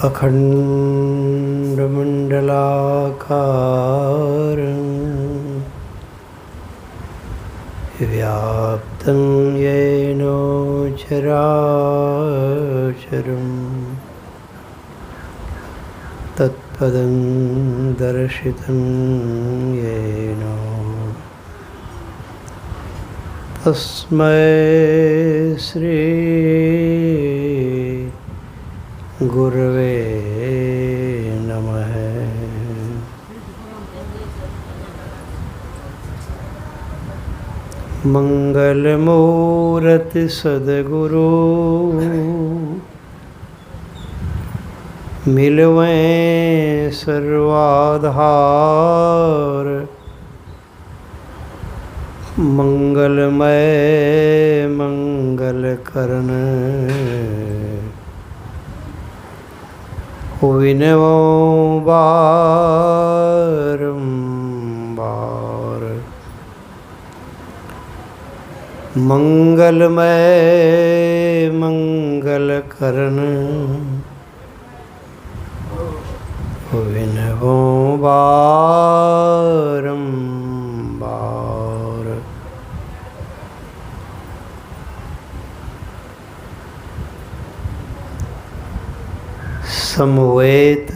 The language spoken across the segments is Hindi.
अखण्डमण्डलाकारं व्याप्तं येन चराचरं तत्पदं दर्शितं येन तस्मै श्री गुरवे नमः। मंगलमूर्ति सद्गुरु मिलवें सर्वाधार, मंगलमय मंगल करण विनवो बारंबार। मंगलमय मंगल करण विनवो बारंबार। समवेत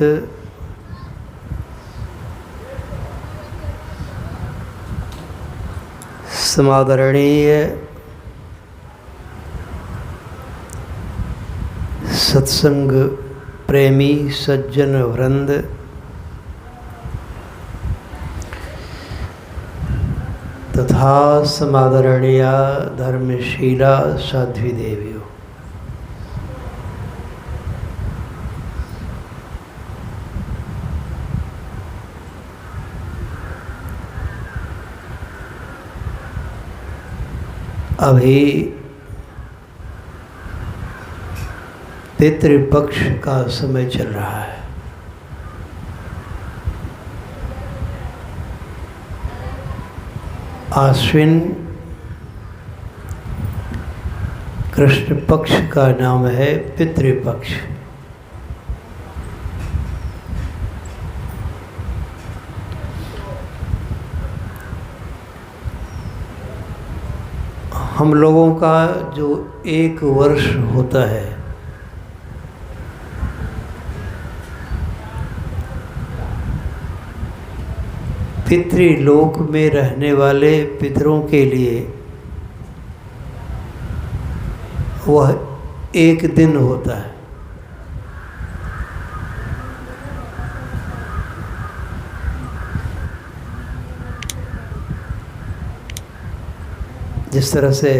समादरणीय सत्संग प्रेमी सज्जन वृंद, तथा समादरणीय धर्मशीला साध्वी देवियों, अभी पितृपक्ष का समय चल रहा है। आश्विन कृष्ण पक्ष का नाम है पितृपक्ष। हम लोगों का जो एक वर्ष होता है, पितृलोक में रहने वाले पितरों के लिए वह एक दिन होता है। जिस तरह से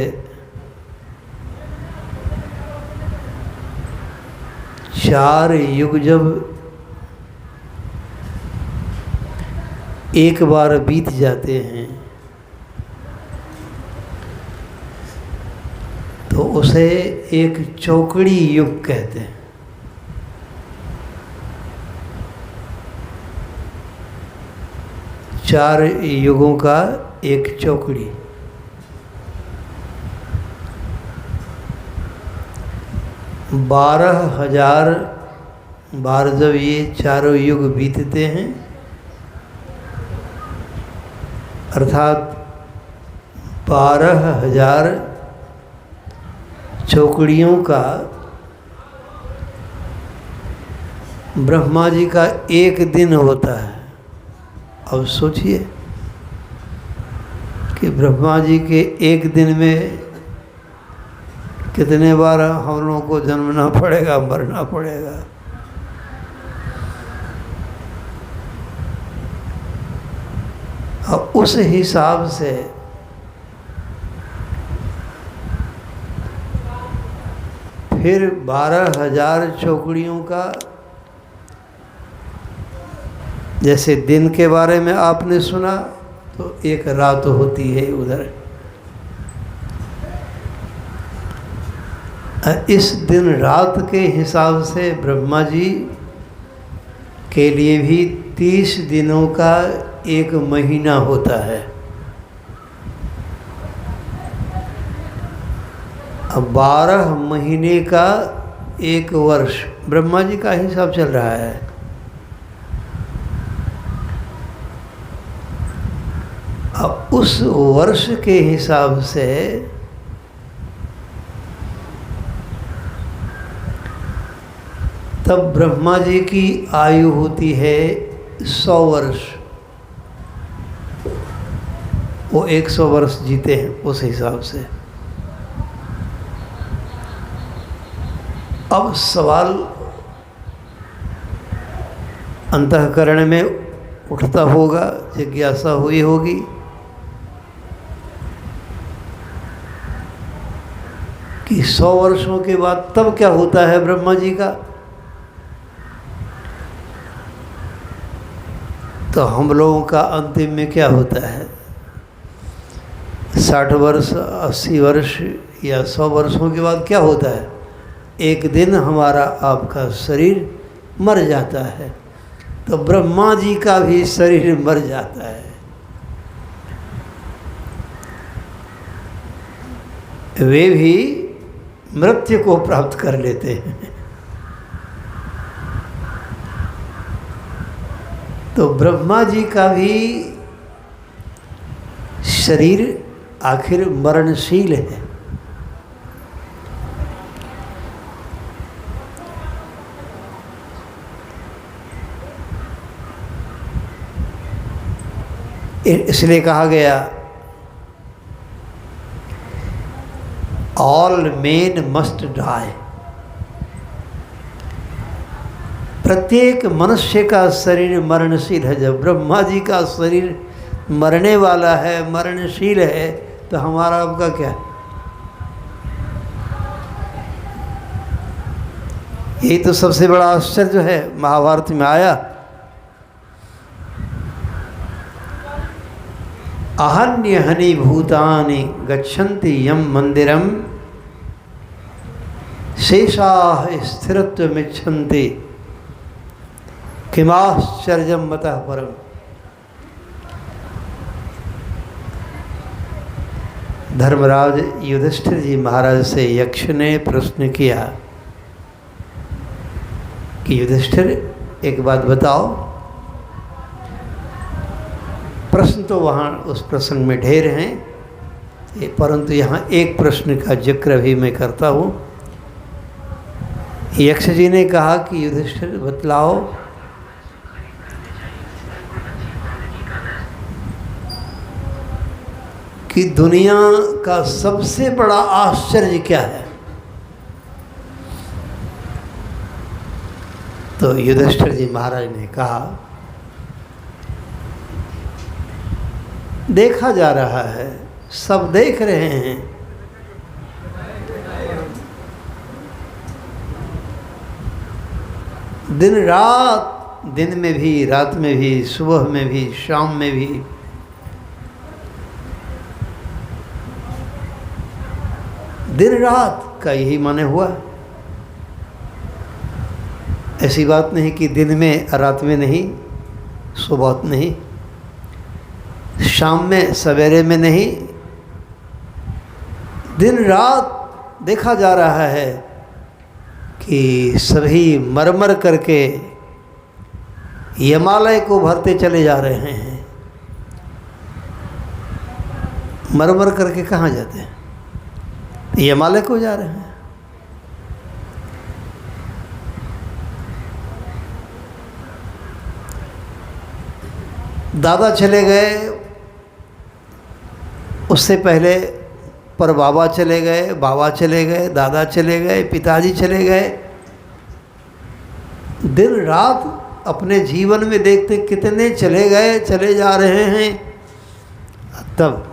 चार युग जब एक बार बीत जाते हैं तो उसे एक चौकड़ी युग कहते हैं। चार युगों का एक चौकड़ी। 12,000 बार जब ये चारों युग बीतते हैं, अर्थात 12,000 चौकड़ियों का ब्रह्मा जी का एक दिन होता है। अब सोचिए कि ब्रह्मा जी के एक दिन में कितने बार हम लोगों को जन्मना पड़ेगा, मरना पड़ेगा। और उस हिसाब से फिर 12,000 चौकड़ियों का, जैसे दिन के बारे में आपने सुना तो एक रात होती है उधर। इस दिन रात के हिसाब से ब्रह्मा जी के लिए भी 30 दिनों का एक महीना होता है। अब 12 महीने का 1 वर्ष ब्रह्मा जी का हिसाब चल रहा है। अब उस वर्ष के हिसाब से तब ब्रह्मा जी की आयु होती है 100 वर्ष। वो 100 वर्ष जीते हैं उस हिसाब से। अब सवाल अंतःकरण में उठता होगा, जिज्ञासा हुई होगी कि 100 वर्षों के बाद तब क्या होता है ब्रह्मा जी का। तो हम लोगों का अंतिम में क्या होता है, 60 वर्ष 80 वर्ष या 100 वर्षों के बाद क्या होता है, एक दिन हमारा आपका शरीर मर जाता है। तो ब्रह्मा जी का भी शरीर मर जाता है। वे भी मृत्यु को प्राप्त कर लेते हैं। तो ब्रह्मा जी का भी शरीर आखिर मरणशील है। इसलिए कहा गया ऑल मेन मस्ट डाई। प्रत्येक मनुष्य का शरीर मरणशील है। जब ब्रह्मा जी का शरीर मरने वाला है, मरणशील है, तो हमारा आपका क्या। यही तो सबसे बड़ा आश्चर्य है। महाभारत में आया, अहन्य हनि भूतानि गच्छन्ति यम मंदिरम शेषाः स्थिरत्वमिच्छन्ति किमाश्चर्यं मतः परम। धर्मराज युधिष्ठिर जी महाराज से यक्ष ने प्रश्न किया कि युधिष्ठिर एक बात बताओ। प्रश्न तो वहाँ उस प्रसंग में ढेर हैं, परंतु यहाँ एक प्रश्न का जिक्र भी मैं करता हूँ। यक्ष जी ने कहा कि युधिष्ठिर बतलाओ कि दुनिया का सबसे बड़ा आश्चर्य क्या है। तो युधिष्ठिर जी महाराज ने कहा, देखा जा रहा है, सब देख रहे हैं। दिन रात, दिन में भी, रात में भी, सुबह में भी, शाम में भी दिन रात का यही माने हुआ। ऐसी बात नहीं कि दिन में रात में नहीं, सुबह नहीं, शाम में सवेरे में नहीं, दिन रात देखा जा रहा है कि सभी मर करके हिमालय को भरते चले जा रहे हैं। मर करके कहाँ जाते हैं, हिमालय को जा रहे हैं। दादा चले गए, उससे पहले पर बाबा चले गए, बाबा चले गए, दादा चले गए, पिताजी चले गए। दिन रात अपने जीवन में देखते कितने चले गए, चले जा रहे हैं। तब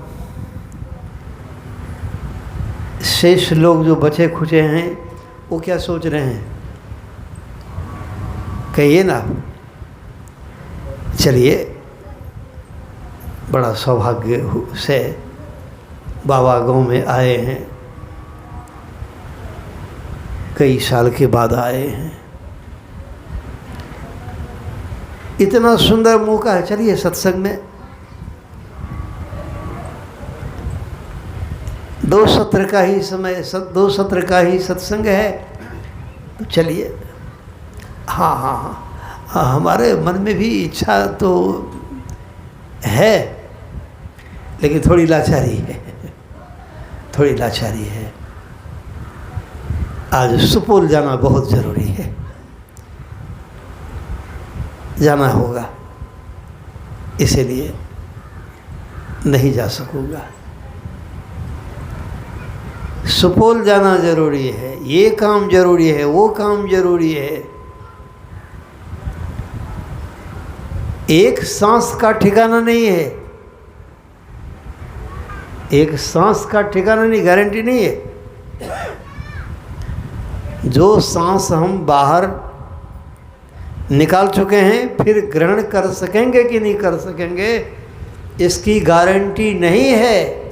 शेष लोग जो बचे खुचे हैं वो क्या सोच रहे हैं, कहिए ना। चलिए, बड़ा सौभाग्य से बाबा गांव में आए हैं, कई साल के बाद आए हैं। इतना सुंदर मौका है, चलिए सत्संग में 2 सत्र का ही समय, 2 सत्र का ही सत्संग है। तो चलिए, हाँ हाँ हाँ, हमारे मन में भी इच्छा तो है, लेकिन थोड़ी लाचारी है, थोड़ी लाचारी है। आज सुपौल जाना बहुत ज़रूरी है, जाना होगा, इसीलिए नहीं जा सकूँगा। सुपौल जाना ज़रूरी है, ये काम ज़रूरी है, वो काम ज़रूरी है। एक सांस का ठिकाना नहीं है, एक सांस का ठिकाना नहीं, गारंटी नहीं है। जो सांस हम बाहर निकाल चुके हैं, फिर ग्रहण कर सकेंगे कि नहीं कर सकेंगे, इसकी गारंटी नहीं है।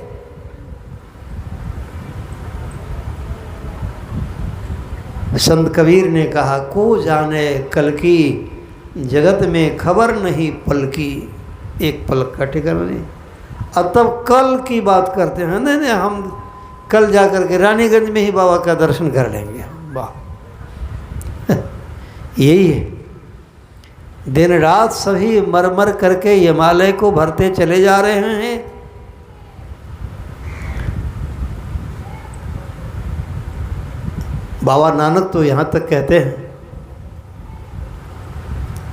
संत कबीर ने कहा, को जाने कल की, जगत में खबर नहीं पल की। एक पल का ठिकाना नहीं। अब तब कल की बात करते हैं, नहीं नहीं हम कल जा कर के रानीगंज में ही बाबा का दर्शन कर लेंगे। वाह यही है, दिन रात सभी मर करके हिमालय को भरते चले जा रहे हैं। बाबा नानक तो यहाँ तक कहते हैं,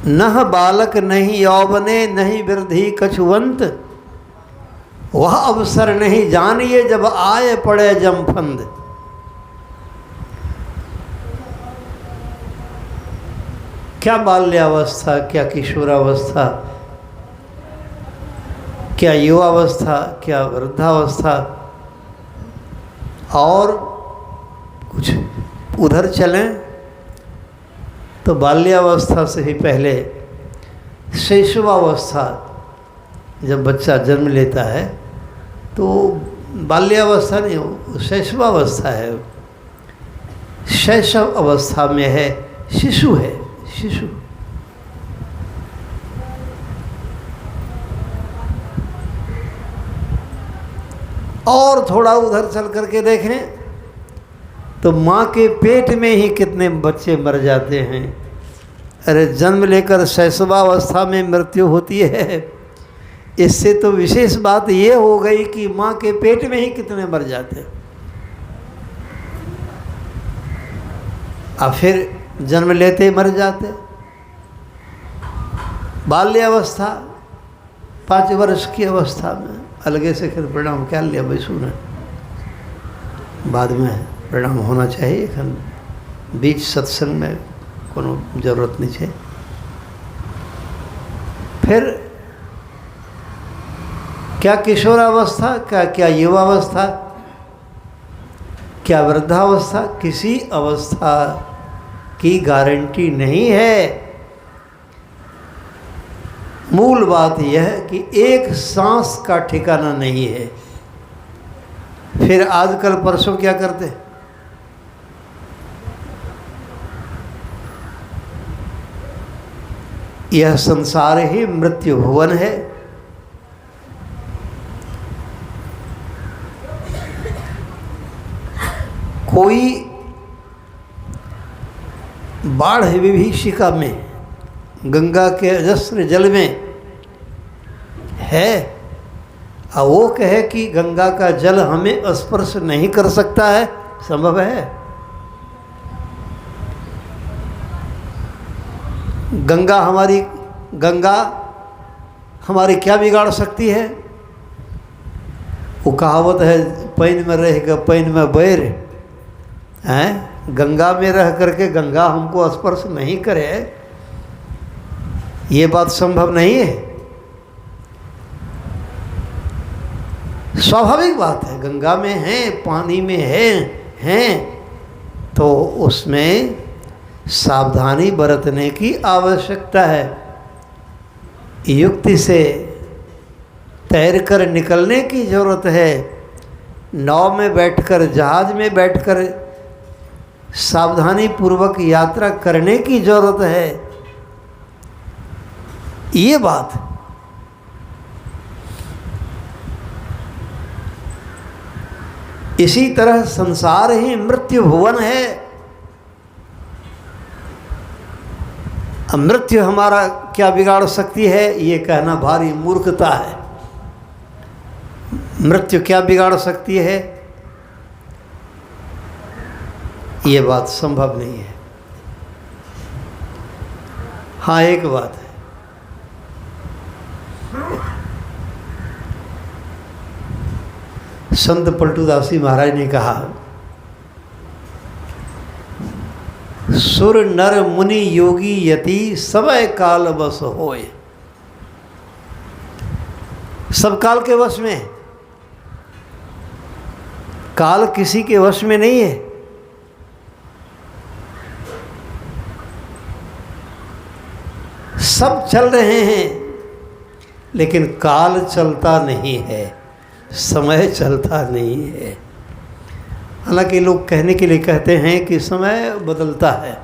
नह बालक नहीं यौवने नहीं वृद्धि कछुवंत, वह अवसर नहीं जानिए जब आए पड़े जमफंद। क्या बाल्यावस्था, क्या किशोरावस्था, क्या युवावस्था, क्या वृद्धावस्था, और कुछ उधर चलें तो बाल्यावस्था से ही पहले शैशवावस्था, जब बच्चा जन्म लेता है तो बाल्यावस्था नहीं, वो शैशवावस्था है। शैशव अवस्था में है, शिशु है, शिशु। और थोड़ा उधर चल करके देखें तो माँ के पेट में ही कितने बच्चे मर जाते हैं। अरे जन्म लेकर शैशवावस्था में मृत्यु होती है, इससे तो विशेष बात ये हो गई कि माँ के पेट में ही कितने मर जाते हैं। और फिर जन्म लेते ही मर जाते। बाल्यावस्था 5 वर्ष की अवस्था में अलगे से फिर प्रणाम क्या लिया भाई, सुना बाद में प्रणाम होना चाहिए, एखन बीच सत्संग में कोनो जरूरत नहीं है। फिर क्या किशोरावस्था, क्या युवावस्था, क्या वृद्धावस्था, किसी अवस्था की गारंटी नहीं है। मूल बात यह है कि एक सांस का ठिकाना नहीं है। फिर आजकल परसों क्या करते हैं, यह संसार ही मृत्यु भुवन है। कोई बाढ़ विभीषिका में गंगा के अजस्र जल में है, और वो कहे कि गंगा का जल हमें स्पर्श नहीं कर सकता है, संभव है? गंगा हमारी क्या बिगाड़ सकती है? वो कहावत है, पैन में रहेगा पैन में बैर हैं। गंगा में रह करके गंगा हमको स्पर्श नहीं करे, ये बात संभव नहीं है। स्वाभाविक बात है, गंगा में है, पानी में हैं तो उसमें सावधानी बरतने की आवश्यकता है। युक्ति से तैरकर निकलने की ज़रूरत है। नाव में बैठकर, जहाज में बैठकर सावधानी पूर्वक यात्रा करने की ज़रूरत है। ये बात इसी तरह संसार ही मृत्यु भुवन है। मृत्यु हमारा क्या बिगाड़ सकती है, ये कहना भारी मूर्खता है। मृत्यु क्या बिगाड़ सकती है, ये बात संभव नहीं है। हाँ, एक बात है, संत पलटूदासी महाराज ने कहा, सुर नर मुनि योगी यति समय काल बस होए। सब काल के वश में है, काल किसी के वश में नहीं है। सब चल रहे हैं, लेकिन काल चलता नहीं है, समय चलता नहीं है। हालांकि लोग कहने के लिए कहते हैं कि समय बदलता है,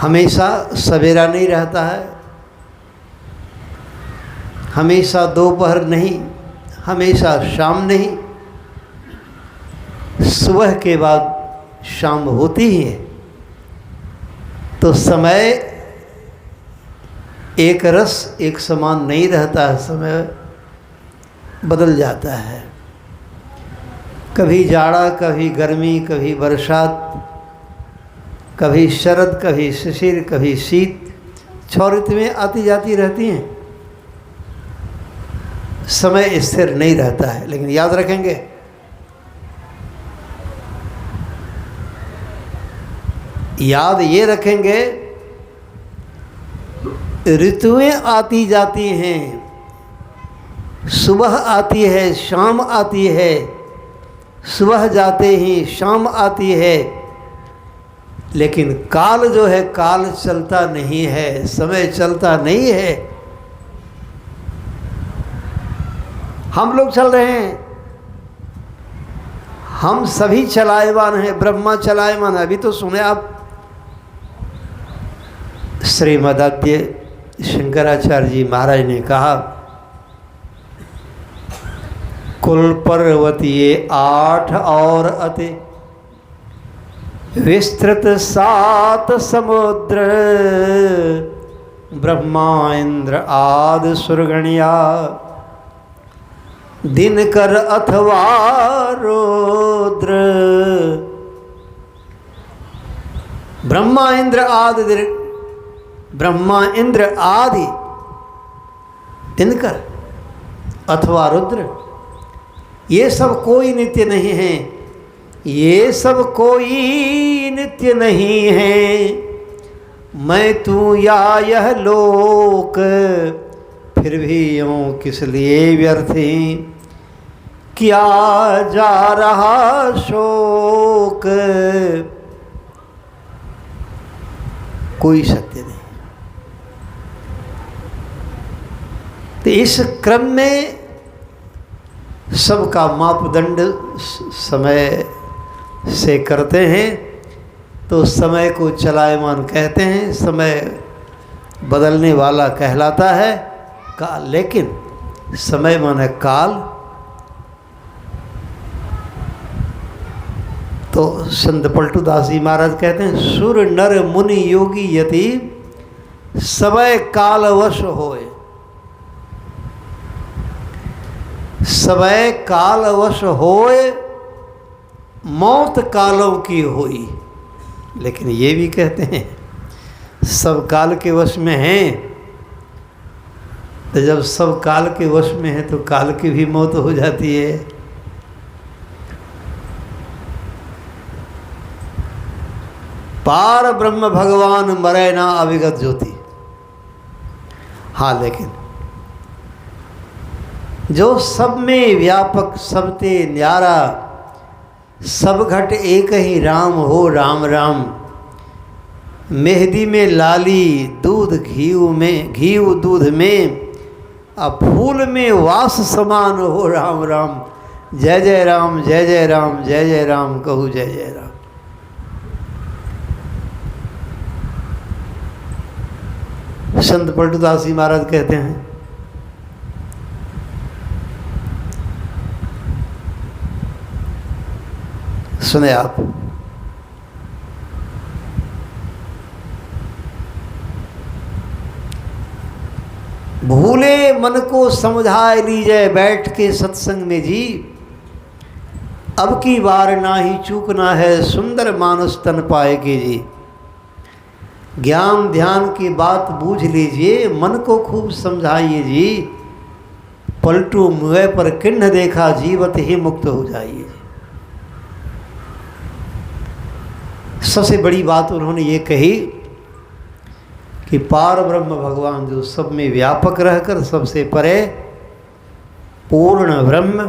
हमेशा सवेरा नहीं रहता है, हमेशा दोपहर नहीं, हमेशा शाम नहीं, सुबह के बाद शाम होती ही है। तो समय एक रस एक समान नहीं रहता है, समय बदल जाता है। कभी जाड़ा, कभी गर्मी, कभी बरसात, कभी शरद, कभी शिशिर, कभी शीत, 6 ऋतुएं आती जाती रहती हैं। समय स्थिर नहीं रहता है, लेकिन याद रखेंगे, याद ये रखेंगे, ऋतुएं आती जाती हैं, सुबह आती है, शाम आती है, सुबह जाते ही शाम आती है, लेकिन काल जो है, काल चलता नहीं है, समय चलता नहीं है। हम लोग चल रहे हैं, हम सभी चलायमान हैं, ब्रह्मा चलायमान। अभी तो सुने आप, श्रीमदाद्य शंकराचार्य जी महाराज ने कहा, कुल पर्वतीय 8 और अति विस्तृत 7 समुद्र, ब्रह्मा इंद्र आदि सुरगणिया, दिनकर अथवा रुद्र। ब्रह्मा इंद्र आदि दिनकर अथवा रुद्र, ये सब कोई नित्य नहीं है, ये सब कोई नित्य नहीं है। मैं तू या यह लोक, फिर भी यूं किस लिए व्यर्थी, किया जा रहा शोक। कोई सत्य नहीं। तो इस क्रम में सबका मापदंड समय से करते हैं, तो समय को चलायमान कहते हैं, समय बदलने वाला कहलाता है काल। लेकिन समय माने काल। तो संत पलटूदास जी महाराज कहते हैं, सुर नर मुनि योगी यति समय कालवश होए। समय कालवश होए, मौत कालों की होई। लेकिन ये भी कहते हैं सब काल के वश में हैं, तो जब सब काल के वश में है तो काल की भी मौत हो जाती है। पार ब्रह्म भगवान मरे ना अविगत ज्योति। हाँ, लेकिन जो सब में व्यापक, सबते न्यारा, सब घट एक ही राम हो राम राम। मेहंदी में लाली, दूध घीव में, घीव दूध में, अब फूल में वास समान हो राम राम। जय जय राम, जय जय राम, जय जय राम, कहू जय जय राम। संत पलटूदास जी महाराज कहते हैं, सुने आप, भूले मन को समझाए लीजिए बैठ के सत्संग में जी, अब की बार ना ही चूकना है सुंदर मानस तन पाए के जी। ज्ञान ध्यान की बात बूझ लीजिए, मन को खूब समझाइए जी, पलटू मुँह पर किन्ह देखा जीवत ही मुक्त हो जाइए जी। सबसे बड़ी बात उन्होंने ये कही कि पार ब्रह्म भगवान जो सब में व्यापक रहकर सबसे परे पूर्ण ब्रह्म,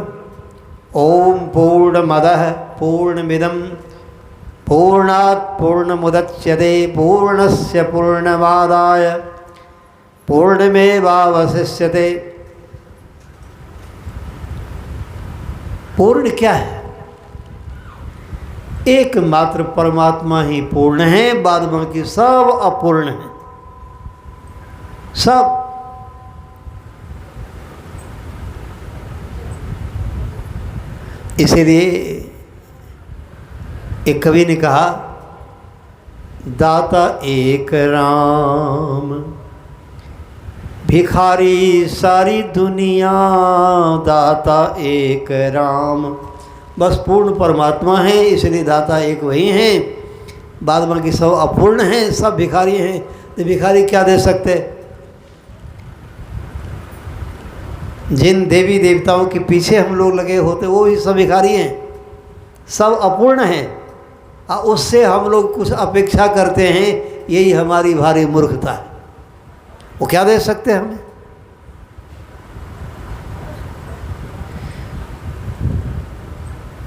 ओम पूर्णमदः पूर्णमिदं पूर्णात् पूर्णमुदच्यते पूर्णस्य पूर्णमादाय पूर्णमेवावशिष्यते। पूर्ण क्या है? एकमात्र परमात्मा ही पूर्ण है, बाद बाकी सब अपूर्ण है। सब इसीलिए एक कवि ने कहा, दाता एक राम भिखारी सारी दुनिया, दाता एक राम। बस पूर्ण परमात्मा है, इसलिए दाता एक वही हैं, बाद बाकी सब अपूर्ण हैं, सब भिखारी हैं। तो भिखारी क्या दे सकते? जिन देवी देवताओं के पीछे हम लोग लगे होते वो भी सब भिखारी हैं, सब अपूर्ण हैं, और उससे हम लोग कुछ अपेक्षा करते हैं, यही हमारी भारी मूर्खता है। वो क्या दे सकते हैं हमें?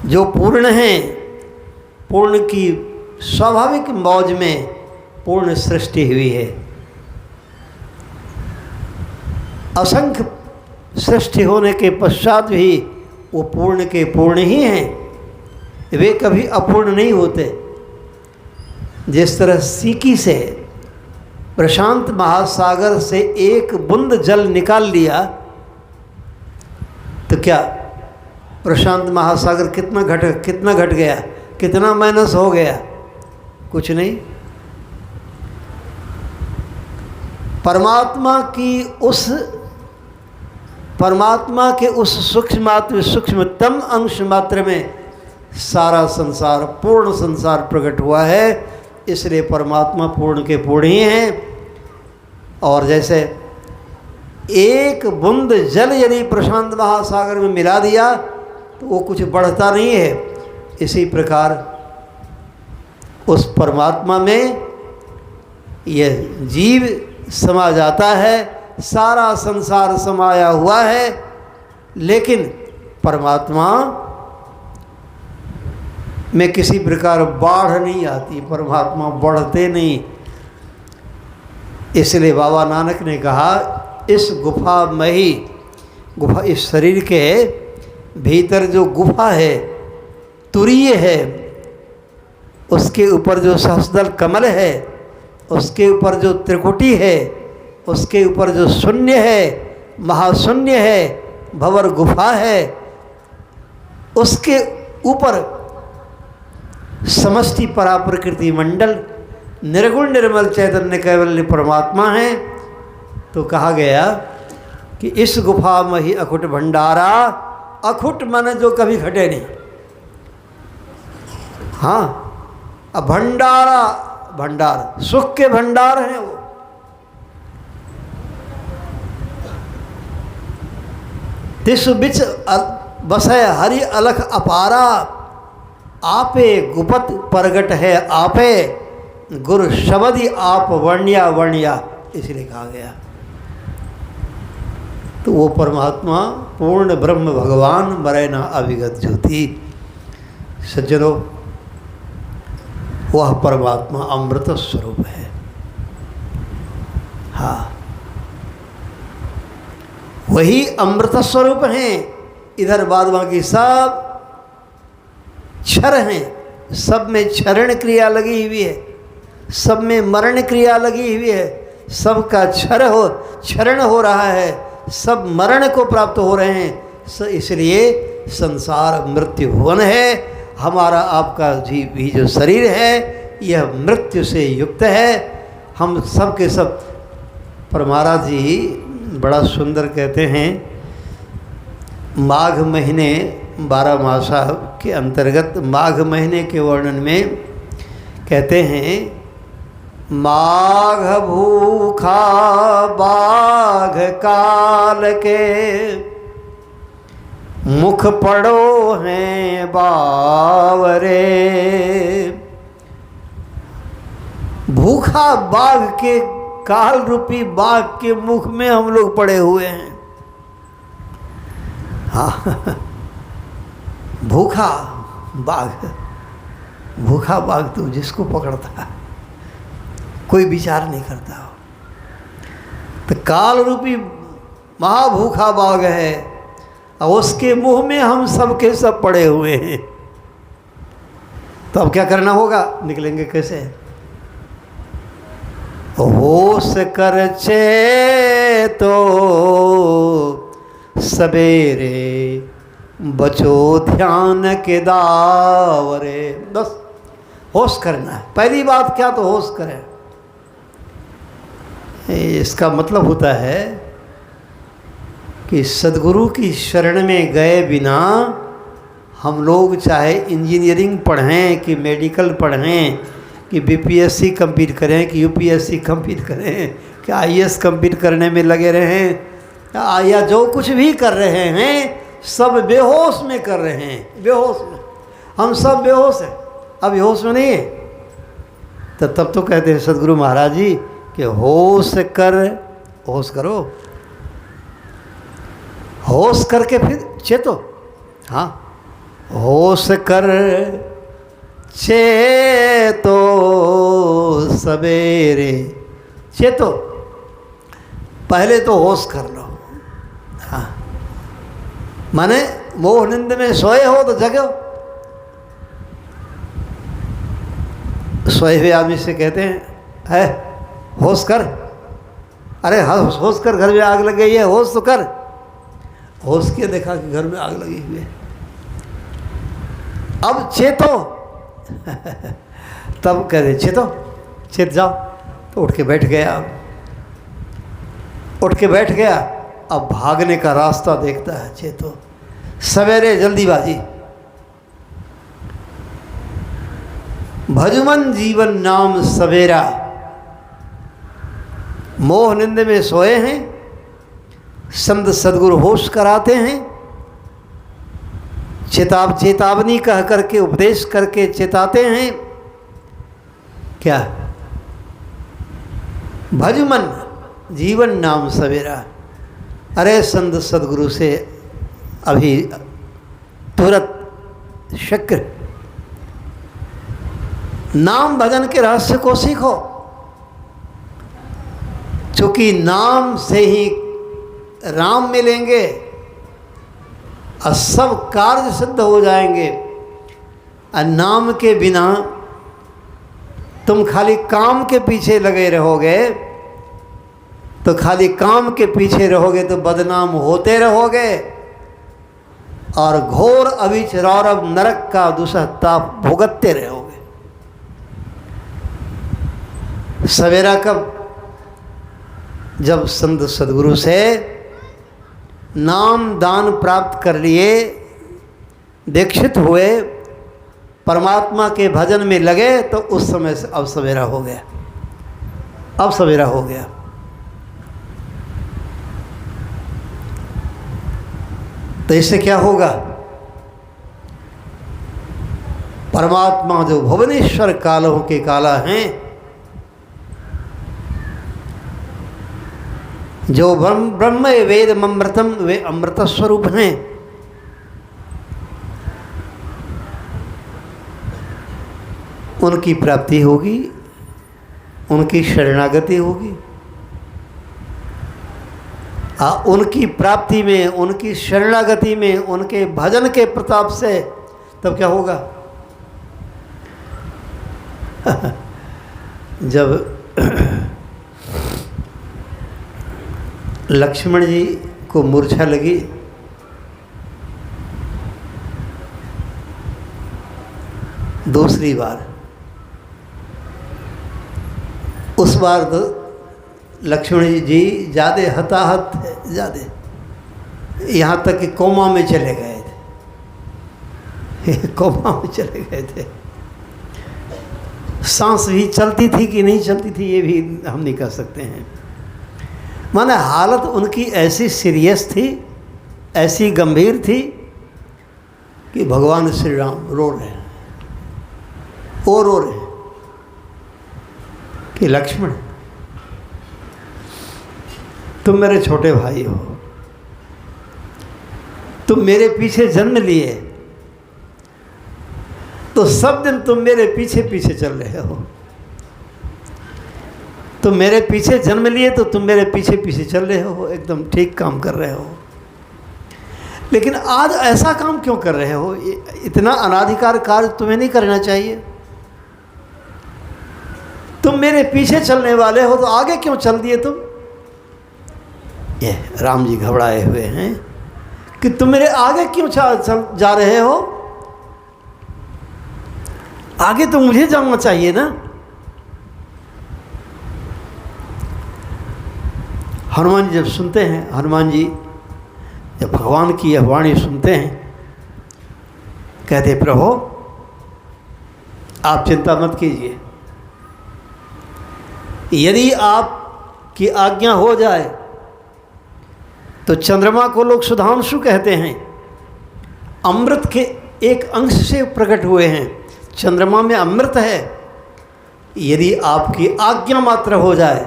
जो पूर्ण हैं, पूर्ण की स्वाभाविक मौज में पूर्ण सृष्टि हुई है। असंख्य सृष्टि होने के पश्चात भी वो पूर्ण के पूर्ण ही हैं, वे कभी अपूर्ण नहीं होते। जिस तरह सीकी से प्रशांत महासागर से एक बूंद जल निकाल लिया तो क्या प्रशांत महासागर कितना घट गया, कितना माइनस हो गया? कुछ नहीं। परमात्मा के उस सूक्ष्मतम अंश मात्र में सारा संसार, पूर्ण संसार प्रकट हुआ है। इसलिए परमात्मा पूर्ण के पूर्ण ही हैं। और जैसे एक बूंद जल यदि प्रशांत महासागर में मिला दिया तो वो कुछ बढ़ता नहीं है, इसी प्रकार उस परमात्मा में यह जीव समा जाता है। सारा संसार समाया हुआ है, लेकिन परमात्मा में किसी प्रकार बाढ़ नहीं आती, परमात्मा बढ़ते नहीं। इसलिए बाबा नानक ने कहा, इस गुफा में ही, गुफा इस शरीर के भीतर जो गुफा है, तुरीय है, उसके ऊपर जो सहस्रदल कमल है, उसके ऊपर जो त्रिकुटी है, उसके ऊपर जो शून्य है, महाशून्य है, भंवर गुफा है, उसके ऊपर समष्टि पराप्रकृति मंडल निर्गुण निर्मल चैतन्य कैवल्य परमात्मा है। तो कहा गया कि इस गुफा में ही अखुट भंडारा, अखुट मन जो कभी घटे नहीं। हाँ, अब भंडारा, भंडार सुख के भंडार हैं वो। तिस बिच बसय हरि अलख अपारा, आपे गुपत प्रगट है आपे, गुरु शबदी आप वर्ण्या वर्ण्या, इसलिए कहा गया। तो वो परमात्मा पूर्ण ब्रह्म भगवान मरे ना अविगत ज्योति। सज्जनों, वह परमात्मा अमृत स्वरूप है। हाँ, वही अमृत स्वरूप हैं। इधर बाद बाकी सब क्षर हैं, सब में क्षरण क्रिया लगी हुई है, सब में मरण क्रिया लगी हुई है, सबका क्षरण हो रहा है, सब मरण को प्राप्त हो रहे हैं। इसलिए संसार मृत्यु भुवन है। हमारा आपका जीव भी जो शरीर है यह मृत्यु से युक्त है। हम सब के सब, पर महाराज जी बड़ा सुंदर कहते हैं, माघ महीने 12 मासा के अंतर्गत माघ महीने के वर्णन में कहते हैं, माघ भूखा बाघ काल के, मुख पड़ो हैं बावरे। भूखा बाघ के, काल रूपी बाघ के मुख में हम लोग पड़े हुए हैं। हाँ, भूखा बाघ, भूखा बाघ तो जिसको पकड़ता है कोई विचार नहीं करता। तो काल रूपी महाभूखा बाघ है और उसके मुंह में हम सब के सब पड़े हुए हैं। तो अब क्या करना होगा, निकलेंगे कैसे? होश कर चे तो सवेरे, बचो ध्यान के दावरे। बस होश करना है। पहली बात क्या, तो होश करें। इसका मतलब होता है कि सद्गुरु की शरण में गए बिना हम लोग चाहे इंजीनियरिंग पढ़ें कि मेडिकल पढ़ें कि बीपीएससी कंप्लीट करें कि यूपीएससी कंप्लीट करें कि आईएएस कंप्लीट करने में लगे रहें या जो कुछ भी कर रहे हैं, सब बेहोश में कर रहे हैं। बेहोश में हम सब बेहोश हैं। अब होश में नहीं है तो तब तो कहते हैं सद्गुरु महाराज जी कि होश कर, होश करो, होश करके फिर चेतो। हाँ, होश कर चेतो सवेरे, चेतो। पहले तो होश कर लो। हाँ, माने मोह निंद में सोए हो तो जगो। सोए हुए आदमी से कहते हैं, है होश कर। अरे हाँ, होश कर, घर में आग लग गई है, होश तो कर। होश के देखा कि घर में आग लगी हुई है। अब चेतो तब कह रहे चेतो, चेत जाओ। तो उठ के बैठ गया। उठ के बैठ गया, अब भागने का रास्ता देखता है चेतो। सवेरे जल्दीबाजी। भजमन जीवन नाम सवेरा। मोह निंद में सोए हैं, संत सद्गुरु होश कराते हैं। चेतावनी कह करके, उपदेश करके चेताते हैं। क्या? भजमन जीवन नाम सवेरा। अरे संत सद्गुरु से अभी तुरंत शीघ्र नाम भजन के रहस्य को सीखो, क्योंकि नाम से ही राम मिलेंगे और सब कार्य सिद्ध हो जाएंगे। और नाम के बिना तुम खाली काम के पीछे लगे रहोगे तो खाली काम के पीछे रहोगे तो बदनाम होते रहोगे और घोर अविच रौरव नरक का दुसह ताप भुगतते रहोगे। सवेरा कब? जब संत सद्गुरु से नाम दान प्राप्त कर लिए, दीक्षित हुए, परमात्मा के भजन में लगे, तो उस समय से अब सवेरा हो गया। अब सवेरा हो गया। तो इससे क्या होगा? परमात्मा जो भुवनेश्वर कालों के काला हैं, जो ब्रह्म वेद अमृतम, वे अमृत स्वरूप हैं। उनकी प्राप्ति होगी, उनकी शरणागति होगी। उनकी प्राप्ति में, उनकी शरणागति में, उनके भजन के प्रताप से तब क्या होगा? जब लक्ष्मण जी को मूर्छा लगी, दूसरी बार, उस बार तो लक्ष्मण जी ज़्यादा हताहत थे। ज़्यादा, यहाँ तक कि कोमा में चले गए थे कोमा में चले गए थे। सांस भी चलती थी कि नहीं चलती थी ये भी हम नहीं कह सकते हैं। माने हालत उनकी ऐसी सीरियस थी, ऐसी गंभीर थी कि भगवान श्री राम रो रहे हैं, वो रो रहे हैं कि लक्ष्मण तुम मेरे छोटे भाई हो, तुम मेरे पीछे जन्म लिए तो सब दिन तुम मेरे पीछे पीछे चल रहे हो। तुम मेरे पीछे जन्म लिए तो तुम मेरे पीछे पीछे चल रहे हो, एकदम ठीक काम कर रहे हो। लेकिन आज ऐसा काम क्यों कर रहे हो? इतना अनाधिकार कार्य तुम्हें नहीं करना चाहिए। तुम मेरे पीछे चलने वाले हो तो आगे क्यों चल दिए तुम? ये राम जी घबराए हुए हैं कि तुम मेरे आगे क्यों जा रहे हो? आगे तो मुझे जाना चाहिए ना। हनुमान जी जब सुनते हैं, हनुमान जी जब भगवान की यह वाणी सुनते हैं, कहते प्रभु आप चिंता मत कीजिए, यदि आपकी आज्ञा हो जाए तो चंद्रमा को लोग सुधांशु कहते हैं, अमृत के एक अंश से प्रकट हुए हैं। चंद्रमा में अमृत है। यदि आपकी आज्ञा मात्र हो जाए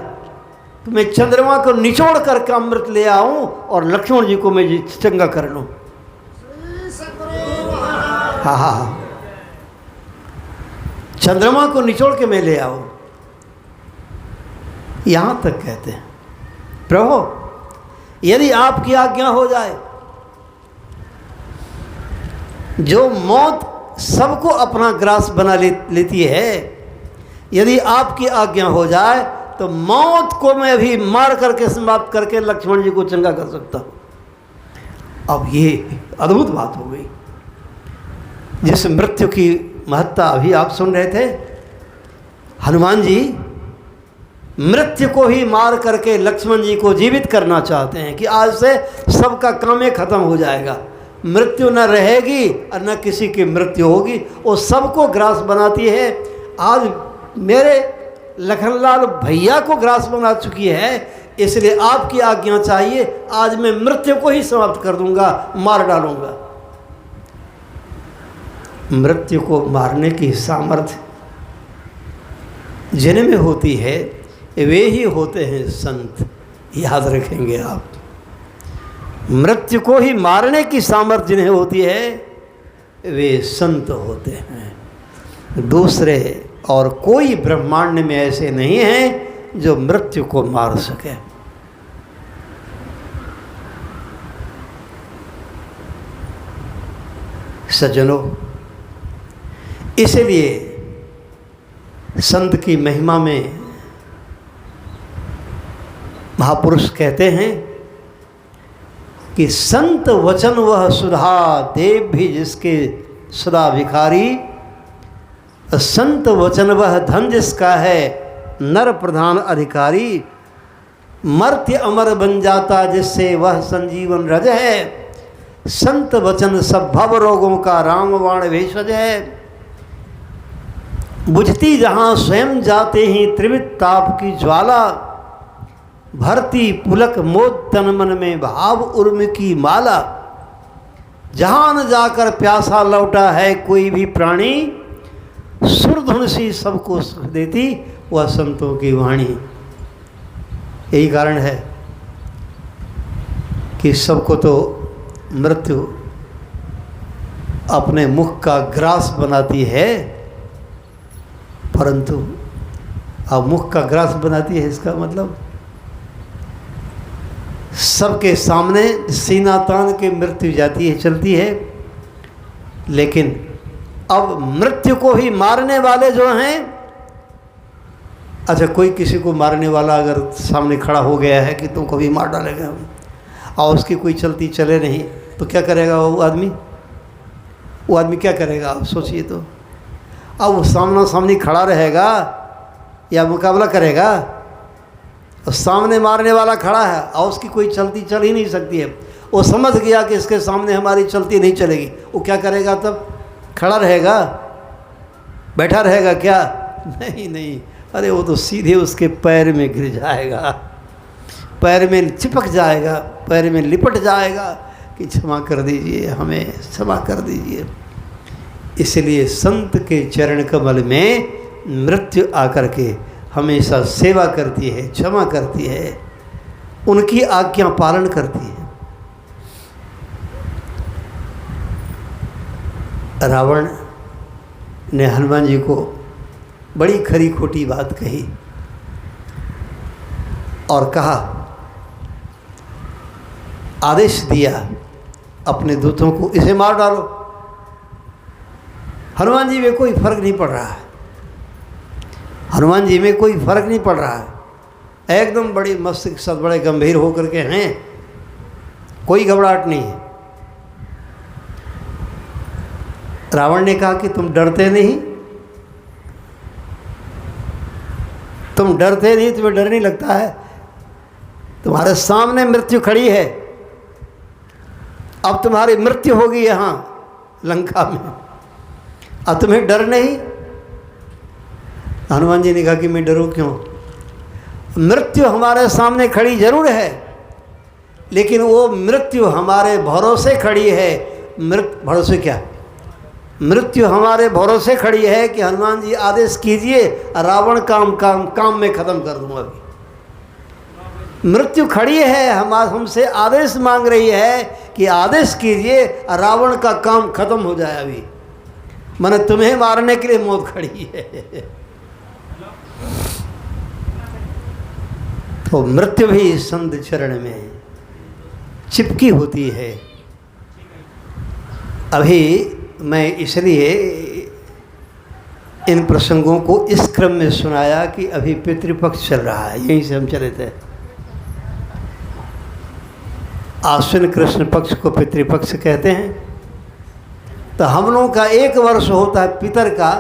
तो मैं चंद्रमा को निचोड़ करके अमृत ले आऊं और लक्ष्मण जी को मैं चंगा कर लूं। हाँ हाँ हाँ, चंद्रमा को निचोड़ के मैं ले आऊं। यहां तक कहते हैं प्रभु यदि आपकी आज्ञा हो जाए, जो मौत सबको अपना ग्रास बना लेती है, यदि आपकी आज्ञा हो जाए तो मौत को मैं भी मार करके समाप्त करके लक्ष्मण जी को चंगा कर सकता हूं। अब ये अद्भुत बात हो गई। जिस मृत्यु की महत्ता अभी आप सुन रहे थे, हनुमान जी मृत्यु को ही मार करके लक्ष्मण जी को जीवित करना चाहते हैं कि आज से सबका काम खत्म हो जाएगा, मृत्यु न रहेगी और न किसी की मृत्यु होगी, वो सबको ग्रास बनाती है। आज मेरे लखनलाल भैया को ग्रास बना चुकी है, इसलिए आपकी आज्ञा चाहिए, आज मैं मृत्यु को ही समाप्त कर दूंगा, मार डालूंगा। मृत्यु को मारने की सामर्थ्य जिनमें होती है वे ही होते हैं संत, याद रखेंगे आप। मृत्यु को ही मारने की सामर्थ्य जिन्हें होती है वे संत होते हैं। दूसरे और कोई ब्रह्मांड में ऐसे नहीं हैं जो मृत्यु को मार सके। सज्जनों, इसलिए संत की महिमा में महापुरुष कहते हैं कि संत वचन वह सुधा, देव भी जिसके सदा भिखारी, संत वचन वह धन जिसका है नर प्रधान अधिकारी, मर्त्य अमर बन जाता जिससे वह संजीवन रज है, संत वचन सब भव रोगों का रामबाण भेषज है, बुझती जहाँ स्वयं जाते ही त्रिविध ताप की ज्वाला, भरती पुलक मोद तन मन में भाव उर्म की माला, जहाँ न जाकर प्यासा लौटा है कोई भी प्राणी, सुरधुन सी सबको सुख देती वह संतों की वाणी। यही कारण है कि सबको तो मृत्यु अपने मुख का ग्रास बनाती है, परंतु अब मुख का ग्रास बनाती है इसका मतलब सबके सामने सीना तान के मृत्यु जाती है, चलती है। लेकिन अब मृत्यु को ही मारने वाले जो हैं, अच्छा कोई किसी को मारने वाला अगर सामने खड़ा हो गया है कि तुमको भी मार डालेगा और उसकी कोई चलती चले नहीं तो क्या करेगा वो आदमी? वो आदमी क्या करेगा आप सोचिए तो। अब वो सामना सामनी खड़ा रहेगा या मुकाबला करेगा? और सामने मारने वाला खड़ा है और उसकी कोई चलती चल ही नहीं सकती है। वो समझ गया कि इसके सामने हमारी चलती नहीं चलेगी, वो क्या करेगा तब? खड़ा रहेगा? बैठा रहेगा क्या? नहीं नहीं, अरे वो तो सीधे उसके पैर में गिर जाएगा, पैर में चिपक जाएगा, पैर में लिपट जाएगा कि क्षमा कर दीजिए, हमें क्षमा कर दीजिए। इसलिए संत के चरण कमल में मृत्यु आकर के हमेशा सेवा करती है, क्षमा करती है, उनकी आज्ञा पालन करती है। रावण ने हनुमान जी को बड़ी खरी खोटी बात कही और कहा, आदेश दिया अपने दूतों को, इसे मार डालो। हनुमान जी में कोई फर्क नहीं पड़ रहा है, हनुमान जी में कोई फर्क नहीं पड़ रहा है, एकदम बड़ी मस्त सब बड़े गंभीर होकर के हैं, कोई घबराहट नहीं है। रावण ने कहा कि तुम डरते नहीं, तुम डरते नहीं, तुम्हें डर नहीं लगता है? तुम्हारे सामने मृत्यु खड़ी है, अब तुम्हारी मृत्यु होगी यहाँ लंका में, अब तुम्हें डर नहीं? हनुमान जी ने कहा कि मैं डरूं क्यों? मृत्यु हमारे सामने खड़ी जरूर है, लेकिन वो मृत्यु हमारे भरोसे खड़ी है। भरोसे क्या? मृत्यु हमारे भरोसे खड़ी है कि हनुमान जी आदेश कीजिए, रावण काम में ख़त्म कर दूंगा। अभी मृत्यु खड़ी है, हमसे आदेश मांग रही है कि आदेश कीजिए, रावण का काम खत्म हो जाए। अभी मैंने तुम्हें मारने के लिए मौत खड़ी है। तो मृत्यु भी संत चरण में चिपकी होती है। अभी मैं इसलिए इन प्रसंगों को इस क्रम में सुनाया कि अभी पितृपक्ष चल रहा है, यहीं से हम चले थे। आश्विन कृष्ण पक्ष को पितृपक्ष कहते हैं। तो हम लोगों का 1 वर्ष होता है, पितर का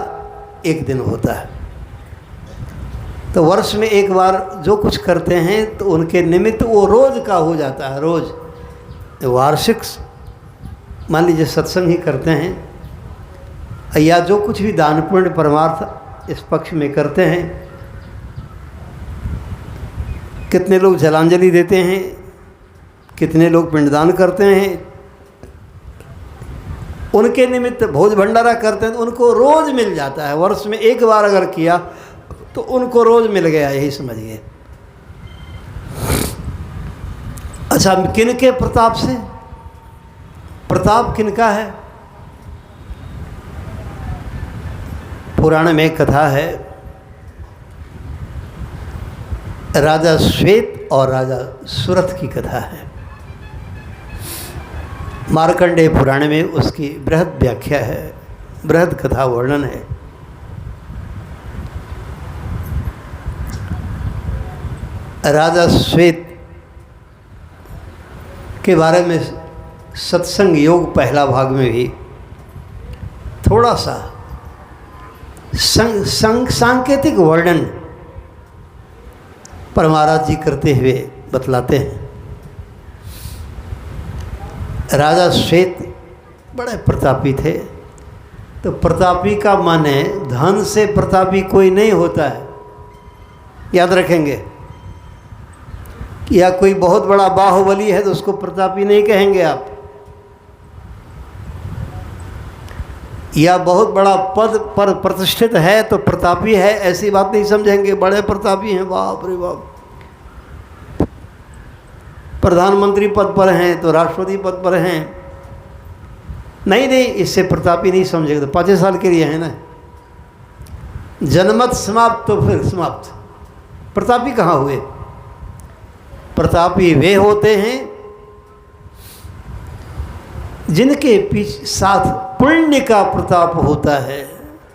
1 दिन होता है। तो वर्ष में 1 बार जो कुछ करते हैं तो उनके निमित्त वो रोज का हो जाता है। रोज वार्षिक मान लीजिए सत्संग ही करते हैं, या जो कुछ भी दान पुण्य परमार्थ इस पक्ष में करते हैं। कितने लोग जलांजलि देते हैं, कितने लोग पिंडदान करते हैं, उनके निमित्त भोज भंडारा करते हैं, तो उनको रोज़ मिल जाता है। वर्ष में 1 बार अगर किया तो उनको रोज़ मिल गया, यही समझिए। अच्छा, किन के प्रताप से? प्रताप किनका है? पुराण में कथा है, राजा श्वेत और राजा सुरथ की कथा है। मार्कंडेय पुराण में उसकी बृहद व्याख्या है, बृहद कथा वर्णन है। राजा श्वेत के बारे में सत्संग योग पहला भाग में भी थोड़ा सा सांकेतिक वर्णन परमाराज जी करते हुए बतलाते हैं। राजा श्वेत बड़े प्रतापी थे। तो प्रतापी का माने धन से प्रतापी कोई नहीं होता है, याद रखेंगे। या कोई बहुत बड़ा बाहुबली है तो उसको प्रतापी नहीं कहेंगे आप, या बहुत बड़ा पद पर प्रतिष्ठित है तो प्रतापी है, ऐसी बात नहीं समझेंगे। बड़े प्रतापी हैं, बाप रे बाप, प्रधानमंत्री पद पर हैं तो राष्ट्रपति पद पर हैं, नहीं नहीं, इससे प्रतापी नहीं समझेंगे। तो 5 साल के लिए है ना, जनमत समाप्त तो फिर समाप्त, प्रतापी कहाँ हुए? प्रतापी वे होते हैं जिनके पीछे साथ पुण्य का प्रताप होता है।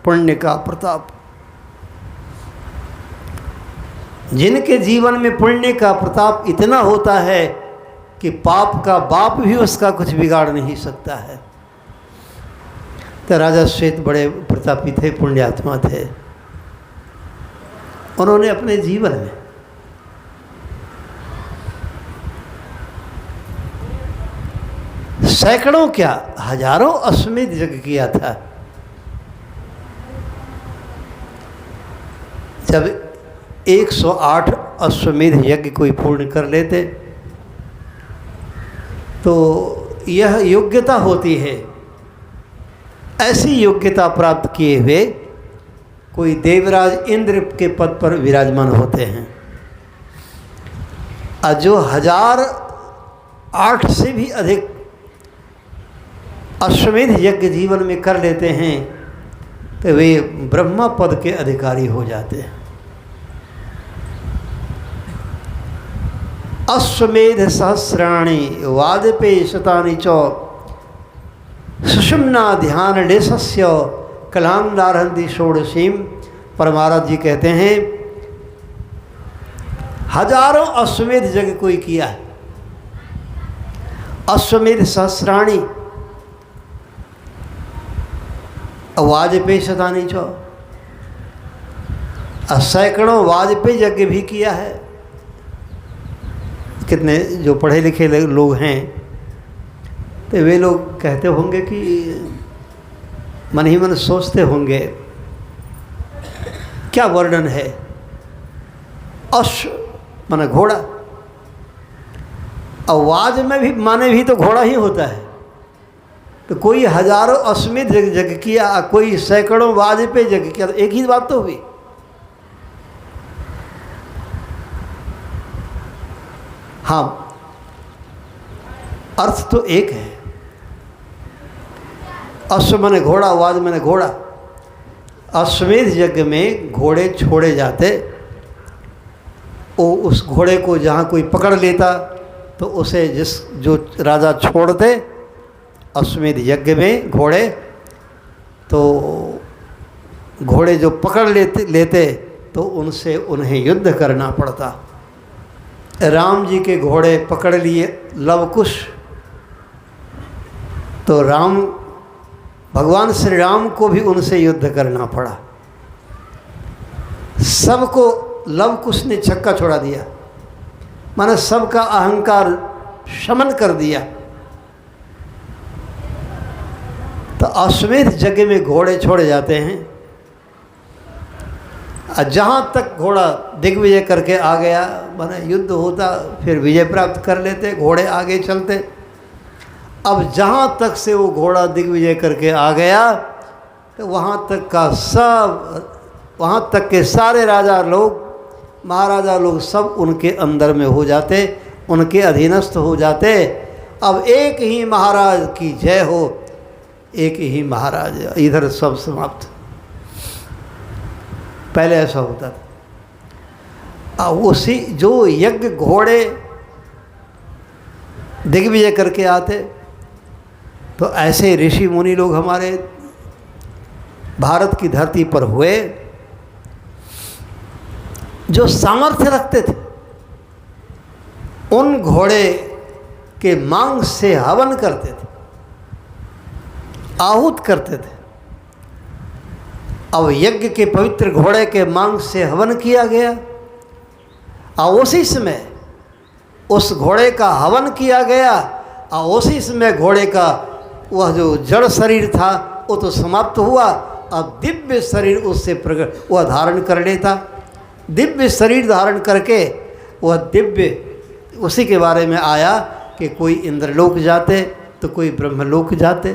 पुण्य का प्रताप, जिनके जीवन में पुण्य का प्रताप इतना होता है कि पाप का बाप भी उसका कुछ बिगाड़ नहीं सकता है। तो राजा श्वेत बड़े प्रतापी थे, पुण्यात्मा थे। उन्होंने अपने जीवन में सैकड़ों क्या हजारों अश्वमेध यज्ञ किया था। जब 108 अश्वमेध यज्ञ कोई पूर्ण कर लेते तो यह योग्यता होती है। ऐसी योग्यता प्राप्त किए हुए कोई देवराज इंद्र के पद पर विराजमान होते हैं। और जो 1008 से भी अधिक अश्वमेध यज्ञ जीवन में कर लेते हैं तो वे ब्रह्मा पद के अधिकारी हो जाते हैं। अश्वमेध सहस्राणि वाजपेय शतानि च सुषुम्ना ध्यान लेशस्य कलांदारहंति षोडशीम। परमाराज जी कहते हैं हजारों अश्वमेध यज्ञ कोई किया है। अश्वमेध सहस्राणि वाजपेय शतानि च, सैकड़ों वाजपेय यज्ञ भी किया है। कितने जो पढ़े लिखे लोग हैं तो वे लोग कहते होंगे कि मन ही मन सोचते होंगे क्या वर्णन है। अश्व माने घोड़ा, आवाज में भी माने भी तो घोड़ा ही होता है। तो कोई हजारों अश्वमेध यज्ञ किया, कोई सैकड़ों वाजपेय यज्ञ किया, तो एक ही बात तो हुई। हाँ, अर्थ तो एक है। अश्व माने घोड़ा, वाज माने घोड़ा। अश्वमेध यज्ञ में घोड़े छोड़े जाते, वो उस घोड़े को जहाँ कोई पकड़ लेता तो उसे जो राजा छोड़ दे अश्वमेध यज्ञ में घोड़े, तो घोड़े जो पकड़ लेते तो उनसे उन्हें युद्ध करना पड़ता। राम जी के घोड़े पकड़ लिए लवकुश, तो भगवान श्री राम को भी उनसे युद्ध करना पड़ा। सबको लवकुश ने छक्का छोड़ा दिया, माने सबका अहंकार शमन कर दिया। तो अश्वमेध यज्ञ में घोड़े छोड़े जाते हैं, जहाँ तक घोड़ा दिग्विजय करके आ गया, माने युद्ध होता, फिर विजय प्राप्त कर लेते, घोड़े आगे चलते। अब जहाँ तक से वो घोड़ा दिग्विजय करके आ गया तो वहाँ तक के सारे राजा लोग, महाराजा लोग सब उनके अंदर में हो जाते, उनके अधीनस्थ हो जाते। अब एक ही महाराज की जय हो, एक ही महाराज, इधर सब समाप्त। पहले ऐसा होता था। उसी जो यज्ञ घोड़े दिग्विजय करके आते, तो ऐसे ऋषि मुनि लोग हमारे भारत की धरती पर हुए जो सामर्थ्य रखते थे। उन घोड़े के मांस से हवन करते थे, आहूत करते थे। अब यज्ञ के पवित्र घोड़े के मांस से हवन किया गया, और उसी समय उस घोड़े का हवन किया गया, और उसी समय घोड़े का वह जो जड़ शरीर था वो तो समाप्त हुआ। अब दिव्य शरीर उससे प्रकट वह धारण कर लेता। दिव्य शरीर धारण करके वह दिव्य, उसी के बारे में आया कि कोई इंद्रलोक जाते तो कोई ब्रह्मलोक जाते।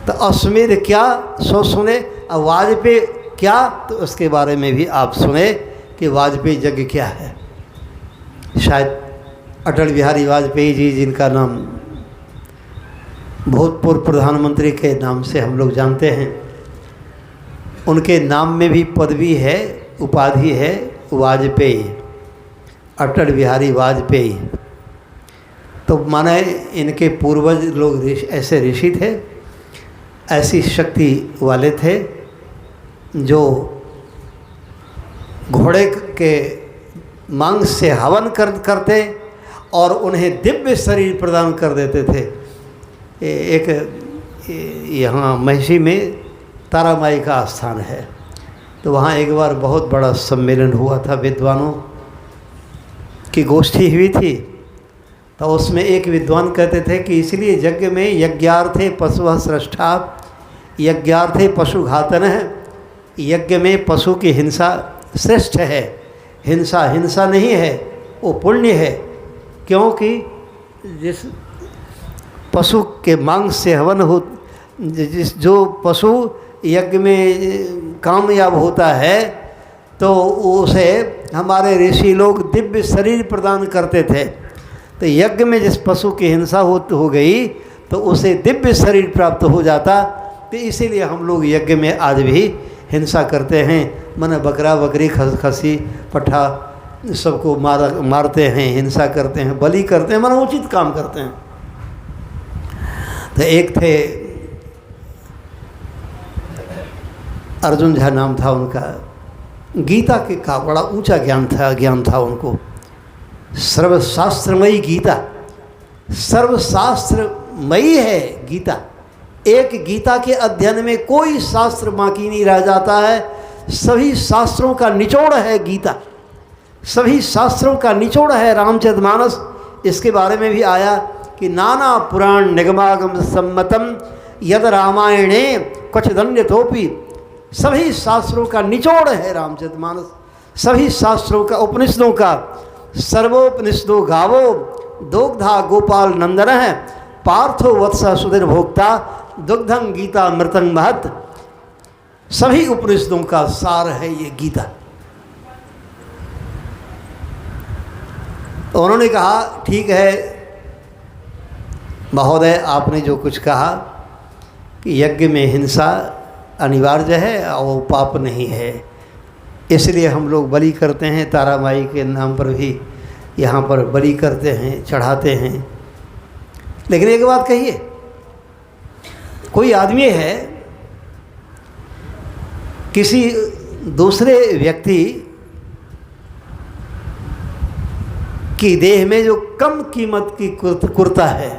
तो अश्वमेध क्या सो सुने, और वाजपेय क्या, तो उसके बारे में भी आप सुने कि वाजपेय यज्ञ क्या है। शायद अटल बिहारी वाजपेयी जी, जिनका नाम भूतपूर्व प्रधानमंत्री के नाम से हम लोग जानते हैं, उनके नाम में भी पदवी है, उपाधि है वाजपेयी, अटल बिहारी वाजपेयी। तो माने इनके पूर्वज लोग ऐसे ऋषि थे, ऐसी शक्ति वाले थे जो घोड़े के मांस से हवन करते और उन्हें दिव्य शरीर प्रदान कर देते थे। एक यहाँ महिषी में तारामाई का स्थान है, तो वहाँ एक बार बहुत बड़ा सम्मेलन हुआ था, विद्वानों की गोष्ठी हुई थी। तो उसमें एक विद्वान कहते थे कि इसलिए यज्ञ में यज्ञार्थे पशु सृष्टा यज्ञार्थे पशु घातन है, यज्ञ में पशु की हिंसा श्रेष्ठ है। हिंसा हिंसा नहीं है, वो पुण्य है, क्योंकि जिस पशु के मांस से हवन हो, जो पशु यज्ञ में कामयाब होता है तो उसे हमारे ऋषि लोग दिव्य शरीर प्रदान करते थे। तो यज्ञ में जिस पशु की हिंसा हो गई तो उसे दिव्य शरीर प्राप्त हो जाता। तो इसीलिए हम लोग यज्ञ में आज भी हिंसा करते हैं, मन बकरा बकरी खसी पट्ठा सबको मारते हैं, हिंसा करते हैं, बलि करते हैं, मन उचित काम करते हैं। तो एक थे अर्जुन झा नाम था उनका, गीता के का बड़ा ऊंचा ज्ञान था उनको। सर्वशास्त्रमयी गीता, सर्वशास्त्रमयी है गीता। एक गीता के अध्ययन में कोई शास्त्र बाकी नहीं रह जाता है, सभी शास्त्रों का निचोड़ है गीता, सभी शास्त्रों का निचोड़ है रामचरितमानस। इसके बारे में भी आया कि नाना पुराण निगमागम सम्मतम यद रामायणे क्वचिदन्यतोपि, सभी शास्त्रों का निचोड़ है रामचरितमानस, सभी शास्त्रों का, उपनिषदों का। सर्वोपनिषदो गावो दुग्धा गोपाल नंदन है, पार्थो वत्स सुधीर भोक्ता दुग्धं गीता मृतं महत्। सभी उपनिषदों का सार है ये गीता। तो उन्होंने कहा ठीक है महोदय, आपने जो कुछ कहा कि यज्ञ में हिंसा अनिवार्य है और वो पाप नहीं है, इसलिए हम लोग बलि करते हैं, तारा माई के नाम पर भी यहाँ पर बलि करते हैं, चढ़ाते हैं। लेकिन एक बात कहिए, कोई आदमी है किसी दूसरे व्यक्ति की देह में जो कम कीमत की कुर्ता है,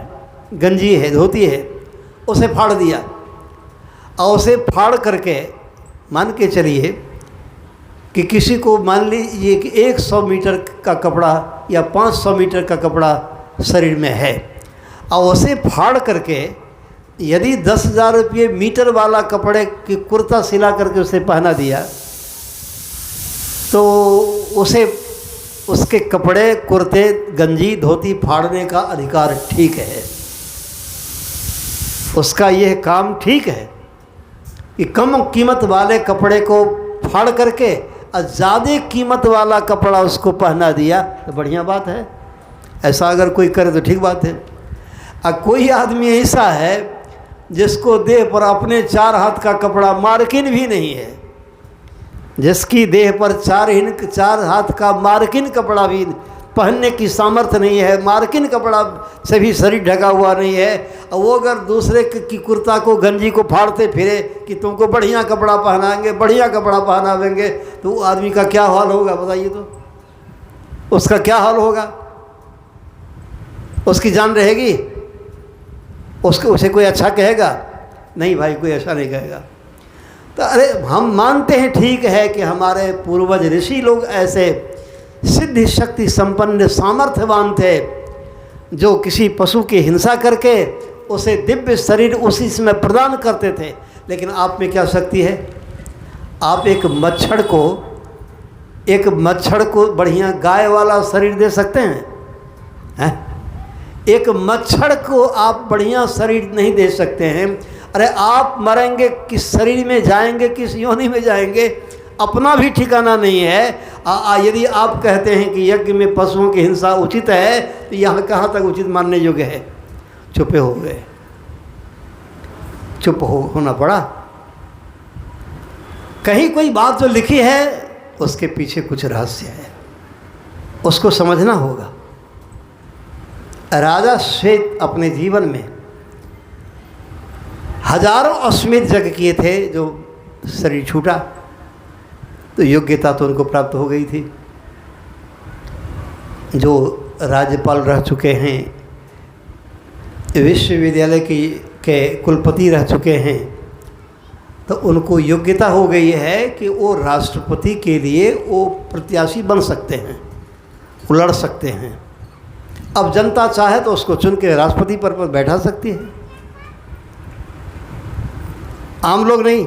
गंजी है, धोती है, उसे फाड़ दिया और उसे फाड़ करके मान के चलिए कि किसी को मान लीजिए कि 100 मीटर का कपड़ा या 500 मीटर का कपड़ा शरीर में है और उसे फाड़ करके यदि 10,000 रुपये मीटर वाला कपड़े की कुर्ता सिला करके उसे पहना दिया तो उसे उसके कपड़े, कुर्ते, गंजी, धोती फाड़ने का अधिकार ठीक है, उसका यह काम ठीक है कि कम कीमत वाले कपड़े को फाड़ करके और ज़्यादा कीमत वाला कपड़ा उसको पहना दिया तो बढ़िया बात है। ऐसा अगर कोई करे तो ठीक बात है। और कोई आदमी ऐसा है जिसको देह पर अपने 4 हाथ का कपड़ा मार्किन भी नहीं है, जिसकी देह पर 4 हाथ का मार्किन कपड़ा भी पहनने की सामर्थ्य नहीं है, मार्किन कपड़ा से भी शरीर ढका हुआ नहीं है, और वो अगर दूसरे की कुर्ता को, गंजी को फाड़ते फिरे कि तुमको बढ़िया कपड़ा पहनाएंगे, बढ़िया कपड़ा पहनावेंगे, तो वो आदमी का क्या हाल होगा बताइए तो? उसका क्या हाल होगा? उसकी जान रहेगी? उसे कोई अच्छा कहेगा? नहीं भाई, कोई अच्छा नहीं कहेगा। तो अरे हम मानते हैं ठीक है कि हमारे पूर्वज ऋषि लोग ऐसे सिद्धि शक्ति संपन्न सामर्थ्यवान थे जो किसी पशु की हिंसा करके उसे दिव्य शरीर उसी समय प्रदान करते थे। लेकिन आप में क्या शक्ति है? आप एक मच्छर को बढ़िया गाय वाला शरीर दे सकते हैं? एक मच्छर को आप बढ़िया शरीर नहीं दे सकते हैं। अरे आप मरेंगे किस शरीर में जाएंगे, किस योनि में जाएंगे, अपना भी ठिकाना नहीं है। यदि आप कहते हैं कि यज्ञ में पशुओं की हिंसा उचित है तो यहाँ कहाँ तक उचित मानने योग्य है? चुपे हो गए, चुप होना पड़ा। कहीं कोई बात जो लिखी है उसके पीछे कुछ रहस्य है, उसको समझना होगा। राजा श्वेत अपने जीवन में हजारों अश्वमेध यज्ञ किए थे, जो शरीर छूटा तो योग्यता तो उनको प्राप्त हो गई थी। जो राज्यपाल रह चुके हैं, विश्वविद्यालय के कुलपति रह चुके हैं, तो उनको योग्यता हो गई है कि वो राष्ट्रपति के लिए वो प्रत्याशी बन सकते हैं, वो लड़ सकते हैं। अब जनता चाहे तो उसको चुन के राष्ट्रपति पद पर बैठा सकती है, आम लोग नहीं।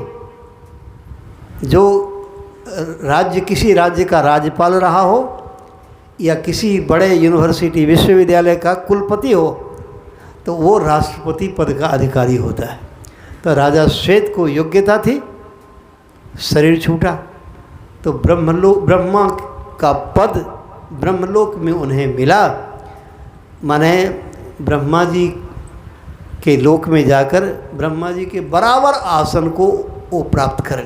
जो राज्य, किसी राज्य का राज्यपाल रहा हो या किसी बड़े यूनिवर्सिटी विश्वविद्यालय का कुलपति हो, तो वो राष्ट्रपति पद का अधिकारी होता है। तो राजा श्वेत को योग्यता थी, शरीर छूटा, तो ब्रह्मा का पद ब्रह्मलोक में उन्हें मिला। माने ब्रह्मा जी के लोक में जाकर ब्रह्मा जी के बराबर आसन को वो प्राप्त कर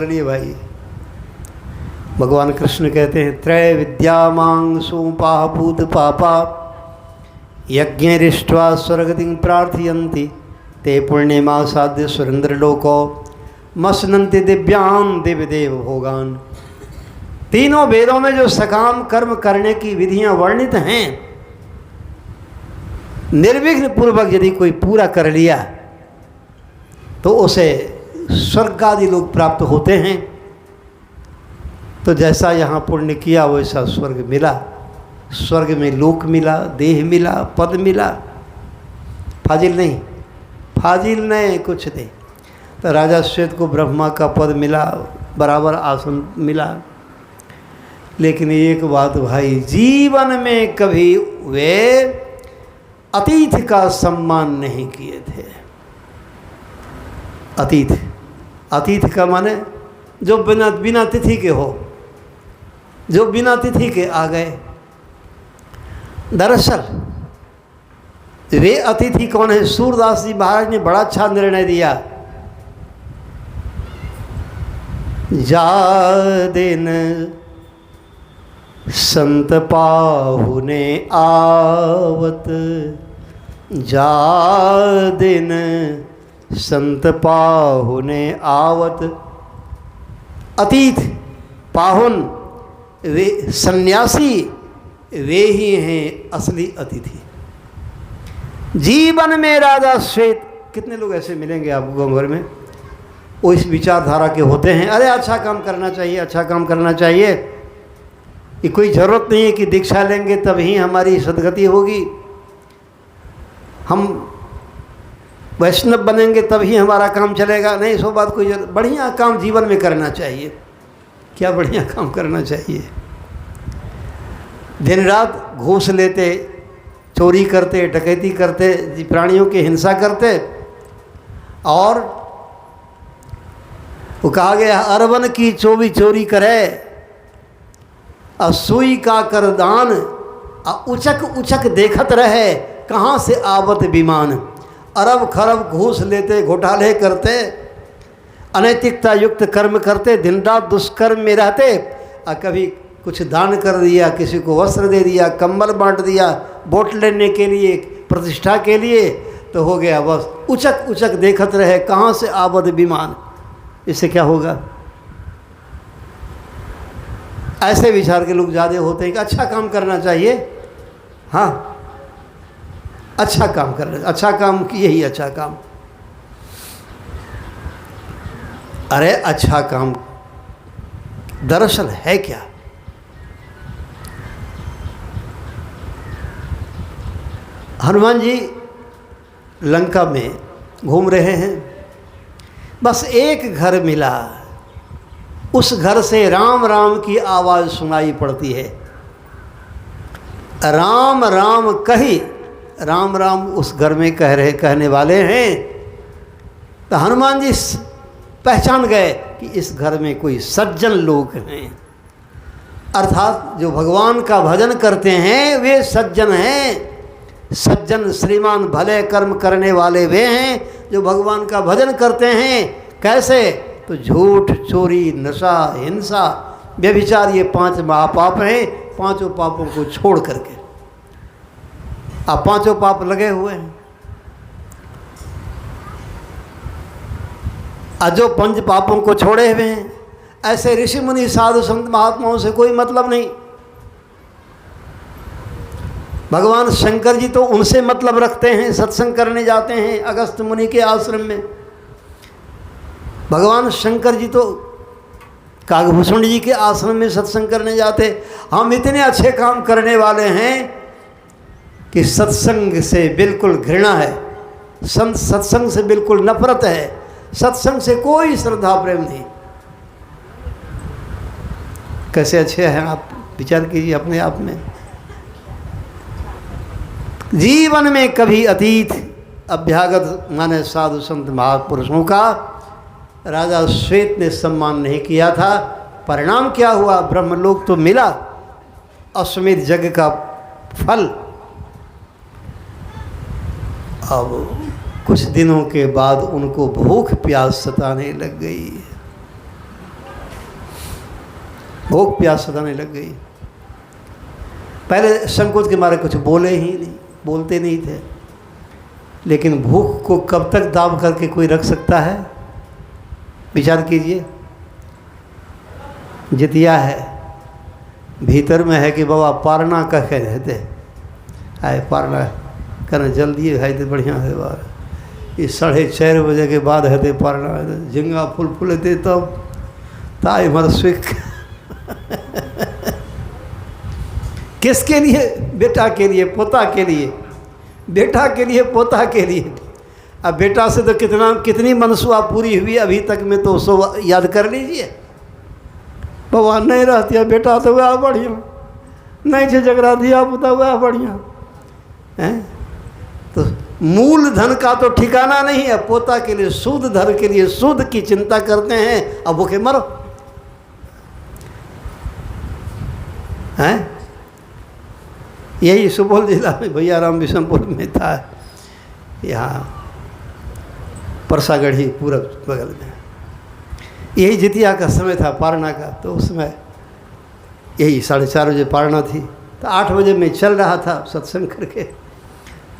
लिए भाई। भगवान कृष्ण कहते हैं, त्रय विद्यामांग सोपाह भूत पापा यज्ञरिष्ट्वा स्वर्गतिं प्रार्थयन्ति ते पुण्यमा साध्य सुरेंद्र लोको मसनन्ति दिव्यान दिव्यदेव भोगान। तीनों वेदों में जो सकाम कर्म करने की विधियां वर्णित हैं, निर्विघ्न पूर्वक यदि कोई पूरा कर लिया तो उसे स्वर्ग आदि लोग प्राप्त होते हैं। तो जैसा यहाँ पुण्य किया वैसा स्वर्ग मिला, स्वर्ग में लोक मिला, देह मिला, पद मिला, फाजिल नहीं कुछ नहीं। तो राजा श्वेत को ब्रह्मा का पद मिला, बराबर आसन मिला। लेकिन एक बात भाई, जीवन में कभी वे अतिथि का सम्मान नहीं किए थे। अतिथि का माने जो बिना तिथि के हो, जो बिना तिथि के आ गए। दरअसल वे अतिथि कौन है? सूरदास जी महाराज ने बड़ा अच्छा निर्णय दिया। जा दिन संत पाहुने आवत, जा दिन संत पाहुने आवत। अतीत पाहुन वे सन्यासी, वे ही हैं असली अतिथि। जीवन में राजा श्वेत, कितने लोग ऐसे मिलेंगे आपको गाँव भर में, वो इस विचारधारा के होते हैं, अरे अच्छा काम करना चाहिए, अच्छा काम करना चाहिए, ये कोई ज़रूरत नहीं है कि दीक्षा लेंगे तभी हमारी सदगति होगी, हम वैष्णव बनेंगे तभी हमारा काम चलेगा। नहीं, सो बात कोई बढ़िया काम जीवन में करना चाहिए। क्या बढ़िया काम करना चाहिए? दिन रात घूस लेते, चोरी करते, डकैती करते, प्राणियों की हिंसा करते, और वो कहा गया अरबन की चोरी चोरी करे, असुई का कर दान, उचक उचक देखत रहे कहाँ से आवत विमान। अरब खरब घूस लेते, घोटाले करते, अनैतिकता युक्त कर्म करते, दिन रात दुष्कर्म में रहते, और कभी कुछ दान कर दिया, किसी को वस्त्र दे दिया, कंबल बांट दिया, वोट लेने के लिए, प्रतिष्ठा के लिए, तो हो गया बस उचक उचक देखत रहे कहाँ से आवत विमान। इससे क्या होगा? ऐसे विचार के लोग ज़्यादा होते हैं कि अच्छा काम करना चाहिए। हाँ, अच्छा काम करना, अच्छा काम यही अच्छा काम। अरे अच्छा काम दरअसल है क्या? हनुमान जी लंका में घूम रहे हैं, बस एक घर मिला, उस घर से राम राम की आवाज़ सुनाई पड़ती है। राम राम कही, राम राम उस घर में कहने वाले हैं। तो हनुमान जी पहचान गए कि इस घर में कोई सज्जन लोग हैं, अर्थात जो भगवान का भजन करते हैं वे सज्जन हैं। सज्जन श्रीमान भले कर्म करने वाले वे हैं जो भगवान का भजन करते हैं। कैसे? तो झूठ, चोरी, नशा, हिंसा, व्यभिचार, ये 5 महापाप हैं। 5 पापों को छोड़ करके, अब 5 पाप लगे हुए हैं। आज जो 5 पापों को छोड़े हुए हैं, ऐसे ऋषि मुनि साधु संत महात्माओं से कोई मतलब नहीं। भगवान शंकर जी तो उनसे मतलब रखते हैं, सत्संग करने जाते हैं अगस्त मुनि के आश्रम में। भगवान शंकर जी तो काकभूषण जी के आश्रम में सत्संग करने जाते। हम इतने अच्छे काम करने वाले हैं कि सत्संग से बिल्कुल घृणा है, सत्संग से बिल्कुल नफरत है, सत्संग से कोई श्रद्धा प्रेम नहीं। कैसे अच्छे हैं आप, विचार कीजिए अपने आप में। जीवन में कभी अतीत अभ्यागत माने साधु संत महापुरुषों का राजा श्वेत ने सम्मान नहीं किया था। परिणाम क्या हुआ? ब्रह्मलोक तो मिला, अश्वमेध यज्ञ का फल। अब कुछ दिनों के बाद उनको भूख प्यास सताने लग गई, भूख प्यास सताने लग गई। पहले संकोच के मारे कुछ बोलते नहीं थे, लेकिन भूख को कब तक दाब करके कोई रख सकता है? विचार कीजिए। जितिया है, भीतर में है कि बाबा पारना का कह रहते आए, पारना करना जल्दी है तो बढ़िया है बार। ये 4:30 बजे के बाद है पारना, झिंगा फूल फूलते तब ताई मर स्विक। किसके लिए? बेटा के लिए, पोता के लिए, बेटा के लिए, पोता के लिए। अब बेटा से तो कितनी मनसुआ पूरी हुई अभी तक में, तो उसको याद कर लीजिए। भगवान नहीं रहती है, बेटा तो वह बढ़िया, नहीं छे जगरा दिया पुता वह बढ़िया है। तो मूल धन का तो ठिकाना नहीं है। पोता के लिए, शुद्ध धन के लिए शुद्ध की चिंता करते हैं, अब भूखे मरो हैं। यही सुपौल जिला में भैया राम विषमपुर में था, यहाँ परसागढ़ी पूरब बगल में। यही जितिया का समय था पारना का, तो उसमें यही 4:30 बजे पारना थी। तो 8 बजे मैं चल रहा था सत्संग करके,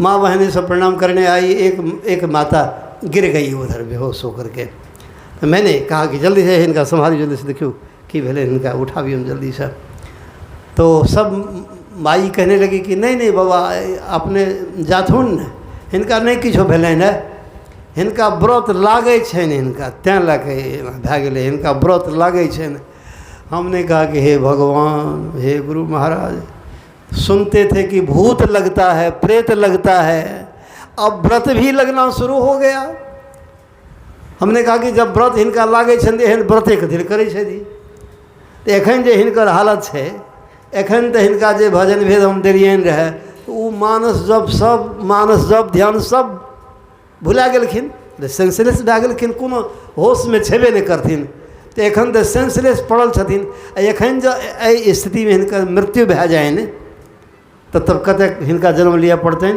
माँ बहनें सब प्रणाम करने आई। एक माता गिर गई उधर बेहोश होकर के। तो मैंने कहा कि जल्दी से इनका संभाली, जल्दी से देखियो कि भले इनका उठा भी हम जल्दी से। तो सब माई कहने लगी कि नहीं बाबा अपने जाथुन हिनका नहीं किछो भेलनि है, हिनका व्रत लागे छनि, हिनका तैं लऽ कऽ भए गेलै, हिनका व्रत लागे छनि। हमने कहा कि हे भगवान, हे गुरु महाराज, सुनते थे कि भूत लगता है, प्रेत लगता है, अब व्रत भी लगना शुरू हो गया। हमने कहा कि जब व्रत हिनका लागे छनि एहन व्रते कथी करै छथि। तऽ एखन जे हिनकर हालत छै, एखन तऽ हिनका जे भजन भेद हम देलियनि रहै, ओ मानस जप ध्यान सब भुला गेलखिन, सेंसलेस भए गेलखिन, कोनो होशमे छेबे नहि करथिन। तऽ एखन तऽ सेंसलेस पड़ल छथिन। एखन जँ एहि स्थितिमे हिनकर मृत्यु भए जानि तऽ तब कतेक हिनका जन्म लिअ पड़तनि।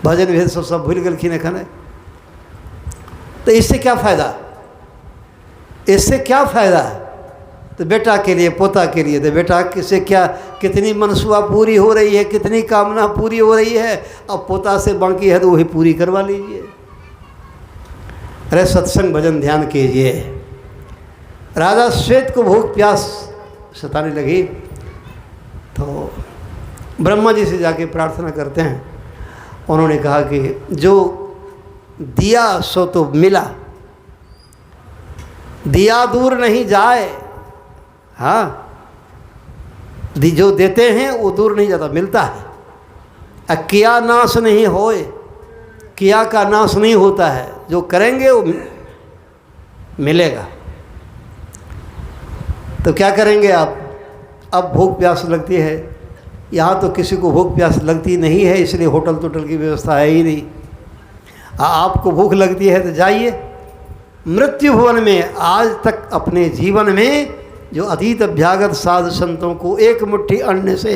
भजन भेद सब भूल गेलखिन एखन। तो इससे क्या फ़ायदा, इससे क्या फ़ायदा? तो बेटा के लिए, पोता के लिए, तो बेटा से क्या कितनी मनसुआ पूरी हो रही है, कितनी कामना पूरी हो रही है। अब पोता से बाकी है तो वही पूरी करवा लीजिए। अरे सत्संग भजन ध्यान कीजिए। राजा श्वेत को भूख प्यास सताने लगी, तो ब्रह्मा जी से जाके प्रार्थना करते हैं। उन्होंने कहा कि जो दिया सो तो मिला, दिया दूर नहीं जाए। हाँ, जो देते हैं वो दूर नहीं जाता, मिलता है। किया नाश नहीं होए, किया का नाश नहीं होता है, जो करेंगे वो मिलेगा। तो क्या करेंगे आप? अब भूख प्यास लगती है। यहाँ तो किसी को भूख प्यास लगती नहीं है, इसलिए होटल टोटल की व्यवस्था है ही नहीं। आपको भूख लगती है तो जाइए। मृत्यु भवन में आज तक अपने जीवन में जो अतीत अभ्यागत साधु संतों को एक मुट्ठी अन्न से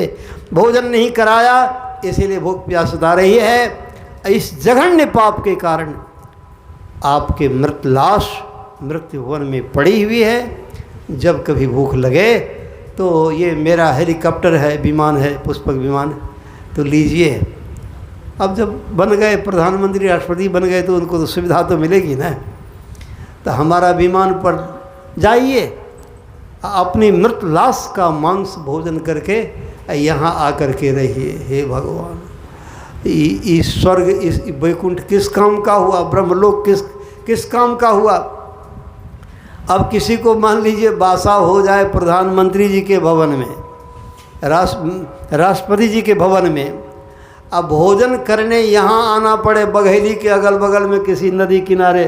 भोजन नहीं कराया, इसीलिए भूख प्यास सता रही है। इस जघन्य पाप के कारण आपके मृत लाश मृत्यु भवन में पड़ी हुई है। जब कभी भूख लगे तो ये मेरा हेलीकॉप्टर है, विमान है, पुष्पक विमान, तो लीजिए। अब जब बन गए प्रधानमंत्री, राष्ट्रपति बन गए, तो उनको तो सुविधा तो मिलेगी ना। तो हमारा विमान पर जाइए, अपनी मृत लाश का मांस भोजन करके यहाँ आकर के रहिए। हे भगवान, इस स्वर्ग, इस वैकुंठ किस काम का हुआ? ब्रह्मलोक किस काम का हुआ? अब किसी को मान लीजिए बासा हो जाए प्रधानमंत्री जी के भवन में, राष्ट्रपति जी के भवन में, अब भोजन करने यहाँ आना पड़े बघेली के अगल बगल में किसी नदी किनारे,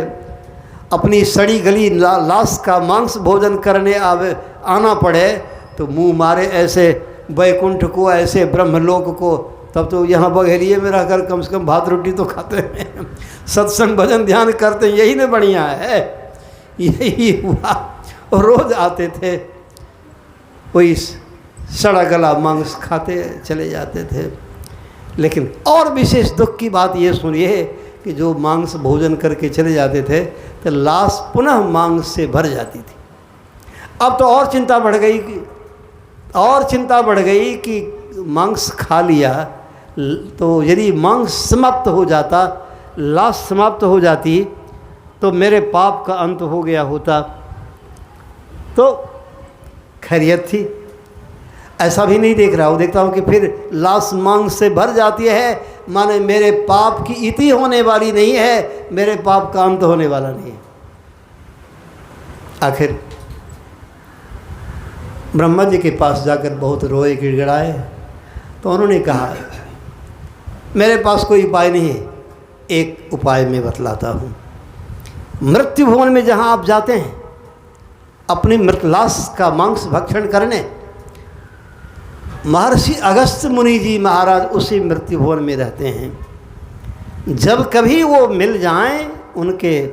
अपनी सड़ी गली लाश का मांस भोजन करने आना पड़े, तो मुंह मारे ऐसे वैकुंठ को, ऐसे ब्रह्मलोक को, तब तो यहाँ बघेलिए में रहकर कम से कम भात रोटी तो खाते हैं, सत्संग भजन ध्यान करते हैं, यही ना बढ़िया है। यही हुआ, रोज आते थे, वही सड़ा गला मांस खाते चले जाते थे। लेकिन और विशेष दुख की बात ये सुनिए कि जो मांस भोजन करके चले जाते थे तो लाश पुनः मांस से भर जाती थी। अब तो और चिंता बढ़ गई कि मांस खा लिया तो यदि मांस समाप्त हो जाता, लाश समाप्त हो जाती, तो मेरे पाप का अंत हो गया होता, तो खैरियत थी। ऐसा भी नहीं देख रहा हूँ, देखता हूँ कि फिर लाश मांस से भर जाती है, माने मेरे पाप की इति होने वाली नहीं है, मेरे पाप का अंत होने वाला नहीं है। आखिर ब्रह्मा जी के पास जाकर बहुत रोए गिड़गिड़ाए, तो उन्होंने कहा मेरे पास कोई उपाय नहीं है, एक उपाय मैं बतलाता हूँ। मृत्यु भवन में जहाँ आप जाते हैं अपनी मृत लाश का मांस भक्षण करने, महर्षि अगस्त्य मुनि जी महाराज उसी मृत्यु भवन में रहते हैं। जब कभी वो मिल जाएं, उनके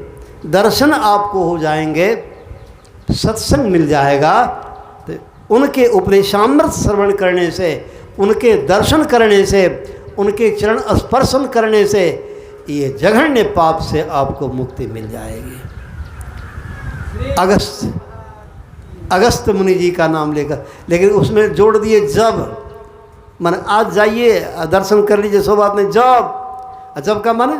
दर्शन आपको हो जाएंगे, सत्संग मिल जाएगा, तो उनके उपदेशामृत श्रवण करने से, उनके दर्शन करने से, उनके चरण स्पर्शन करने से ये जघन्य पाप से आपको मुक्ति मिल जाएगी। अगस्त मुनि जी का नाम लेकर, लेकिन उसमें जोड़ दिए जब, माने आज जाइए दर्शन कर लीजिए, सो बात नहीं। जब का माने,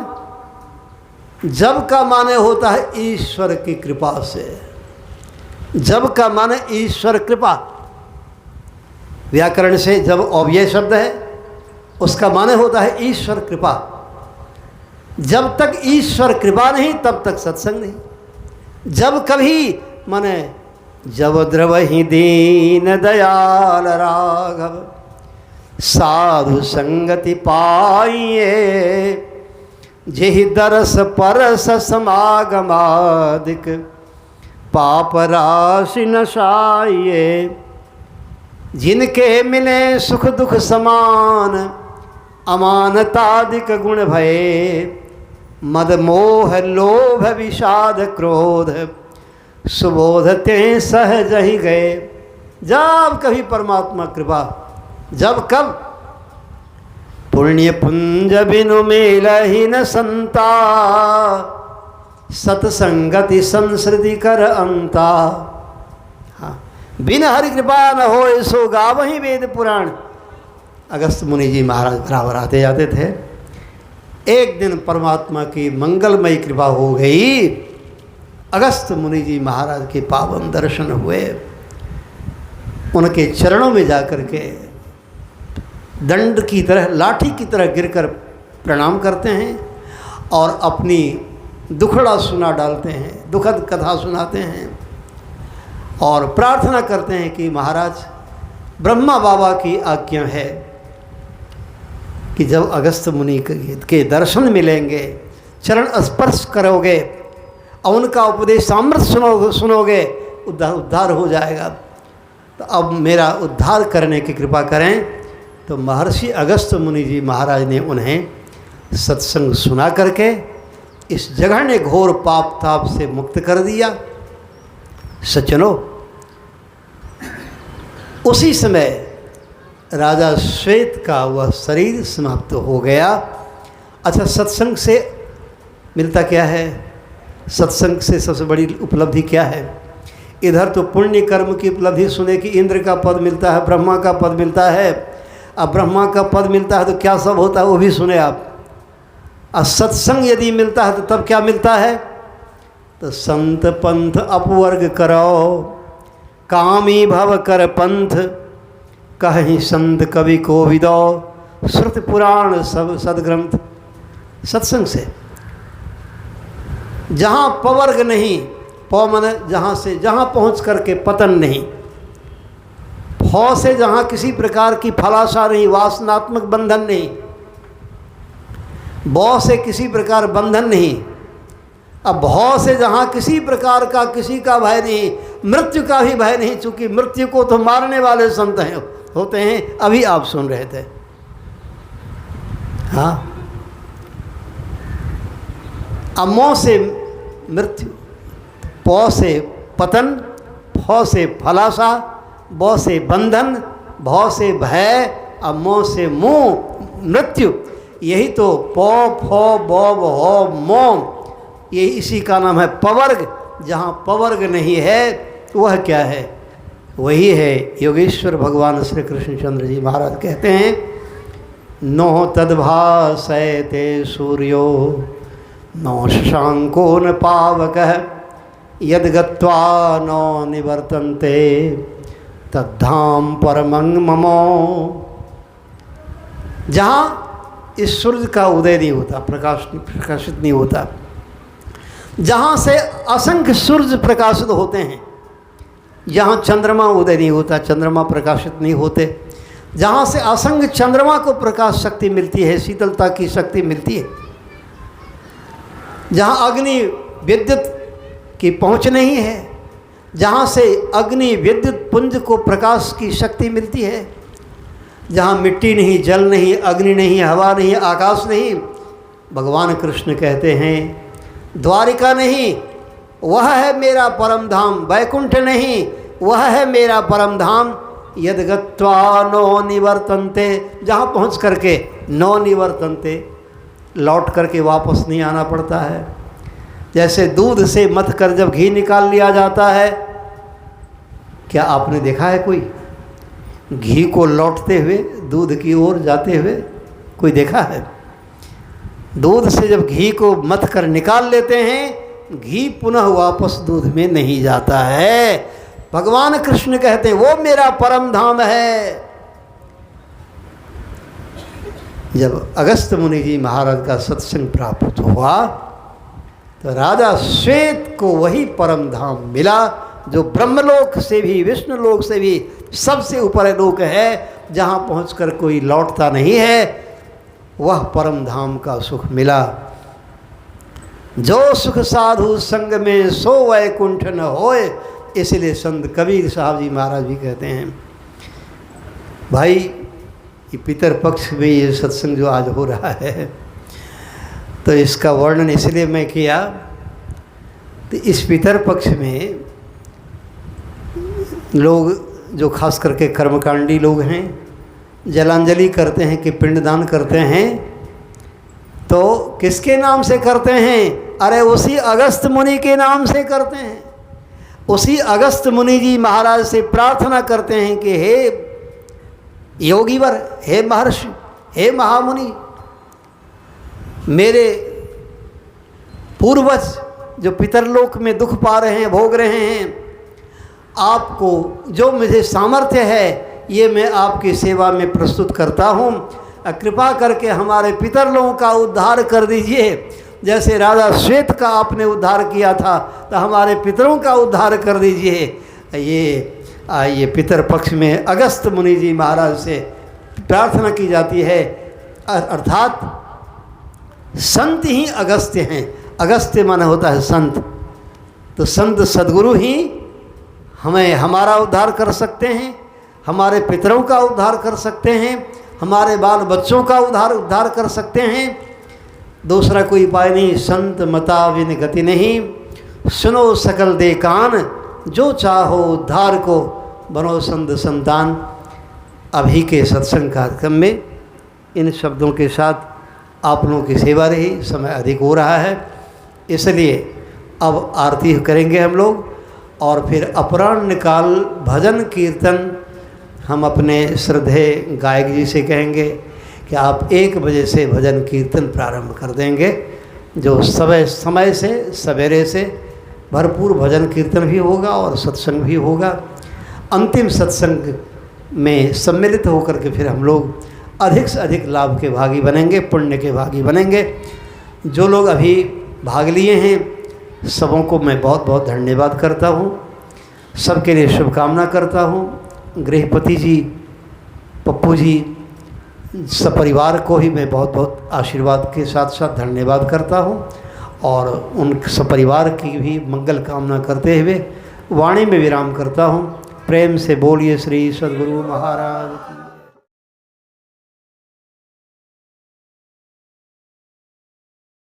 जब का माने होता है ईश्वर की कृपा से। जब का माने ईश्वर कृपा, व्याकरण से जब अव्यय शब्द है उसका माने होता है ईश्वर कृपा। जब तक ईश्वर कृपा नहीं तब तक सत्संग नहीं। जब कभी माने जब द्रवहि दीन दयाल राघव, साधु संगति पाइए, जेहि दरस परस समागमादिक, पाप राशि नशाइए। जिनके मिले सुख दुख समान, अमानतादिक गुण भये, मद मोह लोभ विषाद क्रोध, सुबोधते सहज ही गए। जब कभी परमात्मा कृपा, जब कब पुण्य पुंज बिनु मेल ही न संता, सतसंगति संस्कृति कर अंता। हाँ, बिन हरि कृपा न हो सो गावहि वेद पुराण। अगस्त मुनि जी महाराज बराबर आते जाते थे। एक दिन परमात्मा की मंगलमयी कृपा हो गई, अगस्त मुनि जी महाराज के पावन दर्शन हुए। उनके चरणों में जाकर के दंड की तरह, लाठी की तरह गिरकर प्रणाम करते हैं और अपनी दुखड़ा सुना डालते हैं, दुखद कथा सुनाते हैं और प्रार्थना करते हैं कि महाराज ब्रह्मा बाबा की आज्ञा है कि जब अगस्त मुनि के दर्शन मिलेंगे, चरण स्पर्श करोगे और उनका उपदेशामृत सुनोगे, उद्धार हो जाएगा। तो अब मेरा उद्धार करने की कृपा करें। तो महर्षि अगस्त मुनि जी महाराज ने उन्हें सत्संग सुना करके इस जघन्य घोर पाप ताप से मुक्त कर दिया। सज्जनों, उसी समय राजा श्वेत का वह शरीर समाप्त हो गया। अच्छा, सत्संग से मिलता क्या है? सत्संग से सबसे बड़ी उपलब्धि क्या है? इधर तो पुण्य कर्म की उपलब्धि सुने कि इंद्र का पद मिलता है, ब्रह्मा का पद मिलता है। अब ब्रह्मा का पद मिलता है तो क्या सब होता है वो भी सुने आप। और सत्संग यदि मिलता है तो तब क्या मिलता है? तो संत पंथ अपवर्ग करो, कामी भव कर पंथ, कहीं संत कवि को विदो, श्रुत पुराण सब सदग्रंथ। सत्संग से जहाँ पवर्ग नहीं, प माने जहाँ से जहाँ पहुँच करके पतन नहीं, फ से जहाँ किसी प्रकार की फलाशा नहीं, वासनात्मक बंधन नहीं, ब से किसी प्रकार बंधन नहीं, अब भौ से जहाँ किसी प्रकार का किसी का भय नहीं, मृत्यु का भी भय नहीं, चूँकि मृत्यु को तो मारने वाले संत हैं होते हैं, अभी आप सुन रहे थे। हाँ, अमो से मृत्यु, पौ से पतन, फ से फलाशा, ब से बंधन, भौ से भय, अमो से मोह मृत्यु। यही तो पौ फ ब भौ मो, ये इसी का नाम है पवर्ग। जहाँ पवर्ग नहीं है वह क्या है? वही है योगेश्वर भगवान श्री कृष्णचंद्र जी महाराज कहते हैं, नो तद्भासयते सूर्यो नो शशांको न पावकः यद गत्वा नो निवर्तन्ते तद्धाम परमं ममो। जहाँ इस सूर्य का उदय नहीं होता, प्रकाशित नहीं होता, जहाँ से असंख्य सूर्य प्रकाशित होते हैं, जहाँ चंद्रमा उदय नहीं होता, चंद्रमा प्रकाशित नहीं होते, जहाँ से असंख्य चंद्रमा को प्रकाश शक्ति मिलती है, शीतलता की शक्ति मिलती है, जहाँ अग्नि विद्युत की पहुँच नहीं है, जहाँ से अग्नि विद्युत पुंज को प्रकाश की शक्ति मिलती है, जहाँ मिट्टी नहीं, जल नहीं, अग्नि नहीं, हवा नहीं, आकाश नहीं, भगवान कृष्ण कहते हैं द्वारिका नहीं, वह है मेरा परम धाम, वैकुंठ नहीं, वह है मेरा परम धाम, यद गत्वा नो निवर्तन्ते, जहाँ पहुँच करके नो निवर्तन्ते, लौट करके वापस नहीं आना पड़ता है। जैसे दूध से मथ कर जब घी निकाल लिया जाता है, क्या आपने देखा है कोई घी को लौटते हुए दूध की ओर जाते हुए? कोई देखा है? दूध से जब घी को मथ कर निकाल लेते हैं, घी पुनः वापस दूध में नहीं जाता है। भगवान कृष्ण कहते हैं वो मेरा परम धाम है। जब अगस्त्य मुनि जी महाराज का सत्संग प्राप्त हुआ तो राजा श्वेत को वही परम धाम मिला जो ब्रह्मलोक से भी, विष्णुलोक से भी सबसे ऊपर लोक है, जहाँ पहुँचकर कोई लौटता नहीं है, वह परम धाम का सुख मिला। जो सुख साधु संग में सो वैकुंठ न होए, इसलिए संत कबीर साहब जी महाराज भी कहते हैं। भाई ये पितर पक्ष में ये सत्संग जो आज हो रहा है, तो इसका वर्णन इसलिए मैं किया, तो इस पितर पक्ष में लोग जो खास करके कर्मकांडी लोग हैं, जलांजलि करते हैं कि पिंडदान करते हैं, तो किसके नाम से करते हैं? अरे उसी अगस्त्य मुनि के नाम से करते हैं। उसी अगस्त्य मुनि जी महाराज से प्रार्थना करते हैं कि हे योगीवर, हे महर्षि, हे महामुनि, मेरे पूर्वज जो पितरलोक में दुख पा रहे हैं, भोग रहे हैं, आपको जो मुझे सामर्थ्य है ये मैं आपकी सेवा में प्रस्तुत करता हूँ। कृपा करके हमारे पितरलों का उद्धार कर दीजिए। जैसे राजा श्वेत का आपने उद्धार किया था, तो हमारे पितरों का उद्धार कर दीजिए। ये पितर पक्ष में अगस्त्य मुनि जी महाराज से प्रार्थना की जाती है। अर्थात संत ही अगस्त्य हैं। अगस्त्य माना होता है संत। तो संत सद्गुरु ही हमें हमारा उद्धार कर सकते हैं, हमारे पितरों का उद्धार कर सकते हैं, हमारे बाल बच्चों का उद्धार कर सकते हैं। दूसरा कोई उपाय नहीं। संत मता विन गति नहीं, सुनो सकल दे कान, जो चाहो उद्धार को बनो संत संतान। अभी के सत्संग कार्यक्रम में इन शब्दों के साथ आप लोगों की सेवा रही। समय अधिक हो रहा है, इसलिए अब आरती करेंगे हम लोग, और फिर अपराह्न काल भजन कीर्तन हम अपने श्रद्धेय गायक जी से कहेंगे कि आप 1 बजे से भजन कीर्तन प्रारंभ कर देंगे, जो समय से सवेरे से भरपूर भजन कीर्तन भी होगा और सत्संग भी होगा। अंतिम सत्संग में सम्मिलित होकर के फिर हम लोग अधिक से अधिक लाभ के भागी बनेंगे, पुण्य के भागी बनेंगे। जो लोग अभी भाग लिए हैं सबों को मैं बहुत बहुत धन्यवाद करता हूँ, सबके लिए शुभकामना करता हूँ। गृहपति जी, पप्पू जी, सपरिवार को ही मैं बहुत बहुत आशीर्वाद के साथ साथ धन्यवाद करता हूँ और उन सपरिवार की भी मंगल कामना करते हुए वाणी में विराम करता हूँ। प्रेम से बोलिए श्री सद्गुरु महाराज की।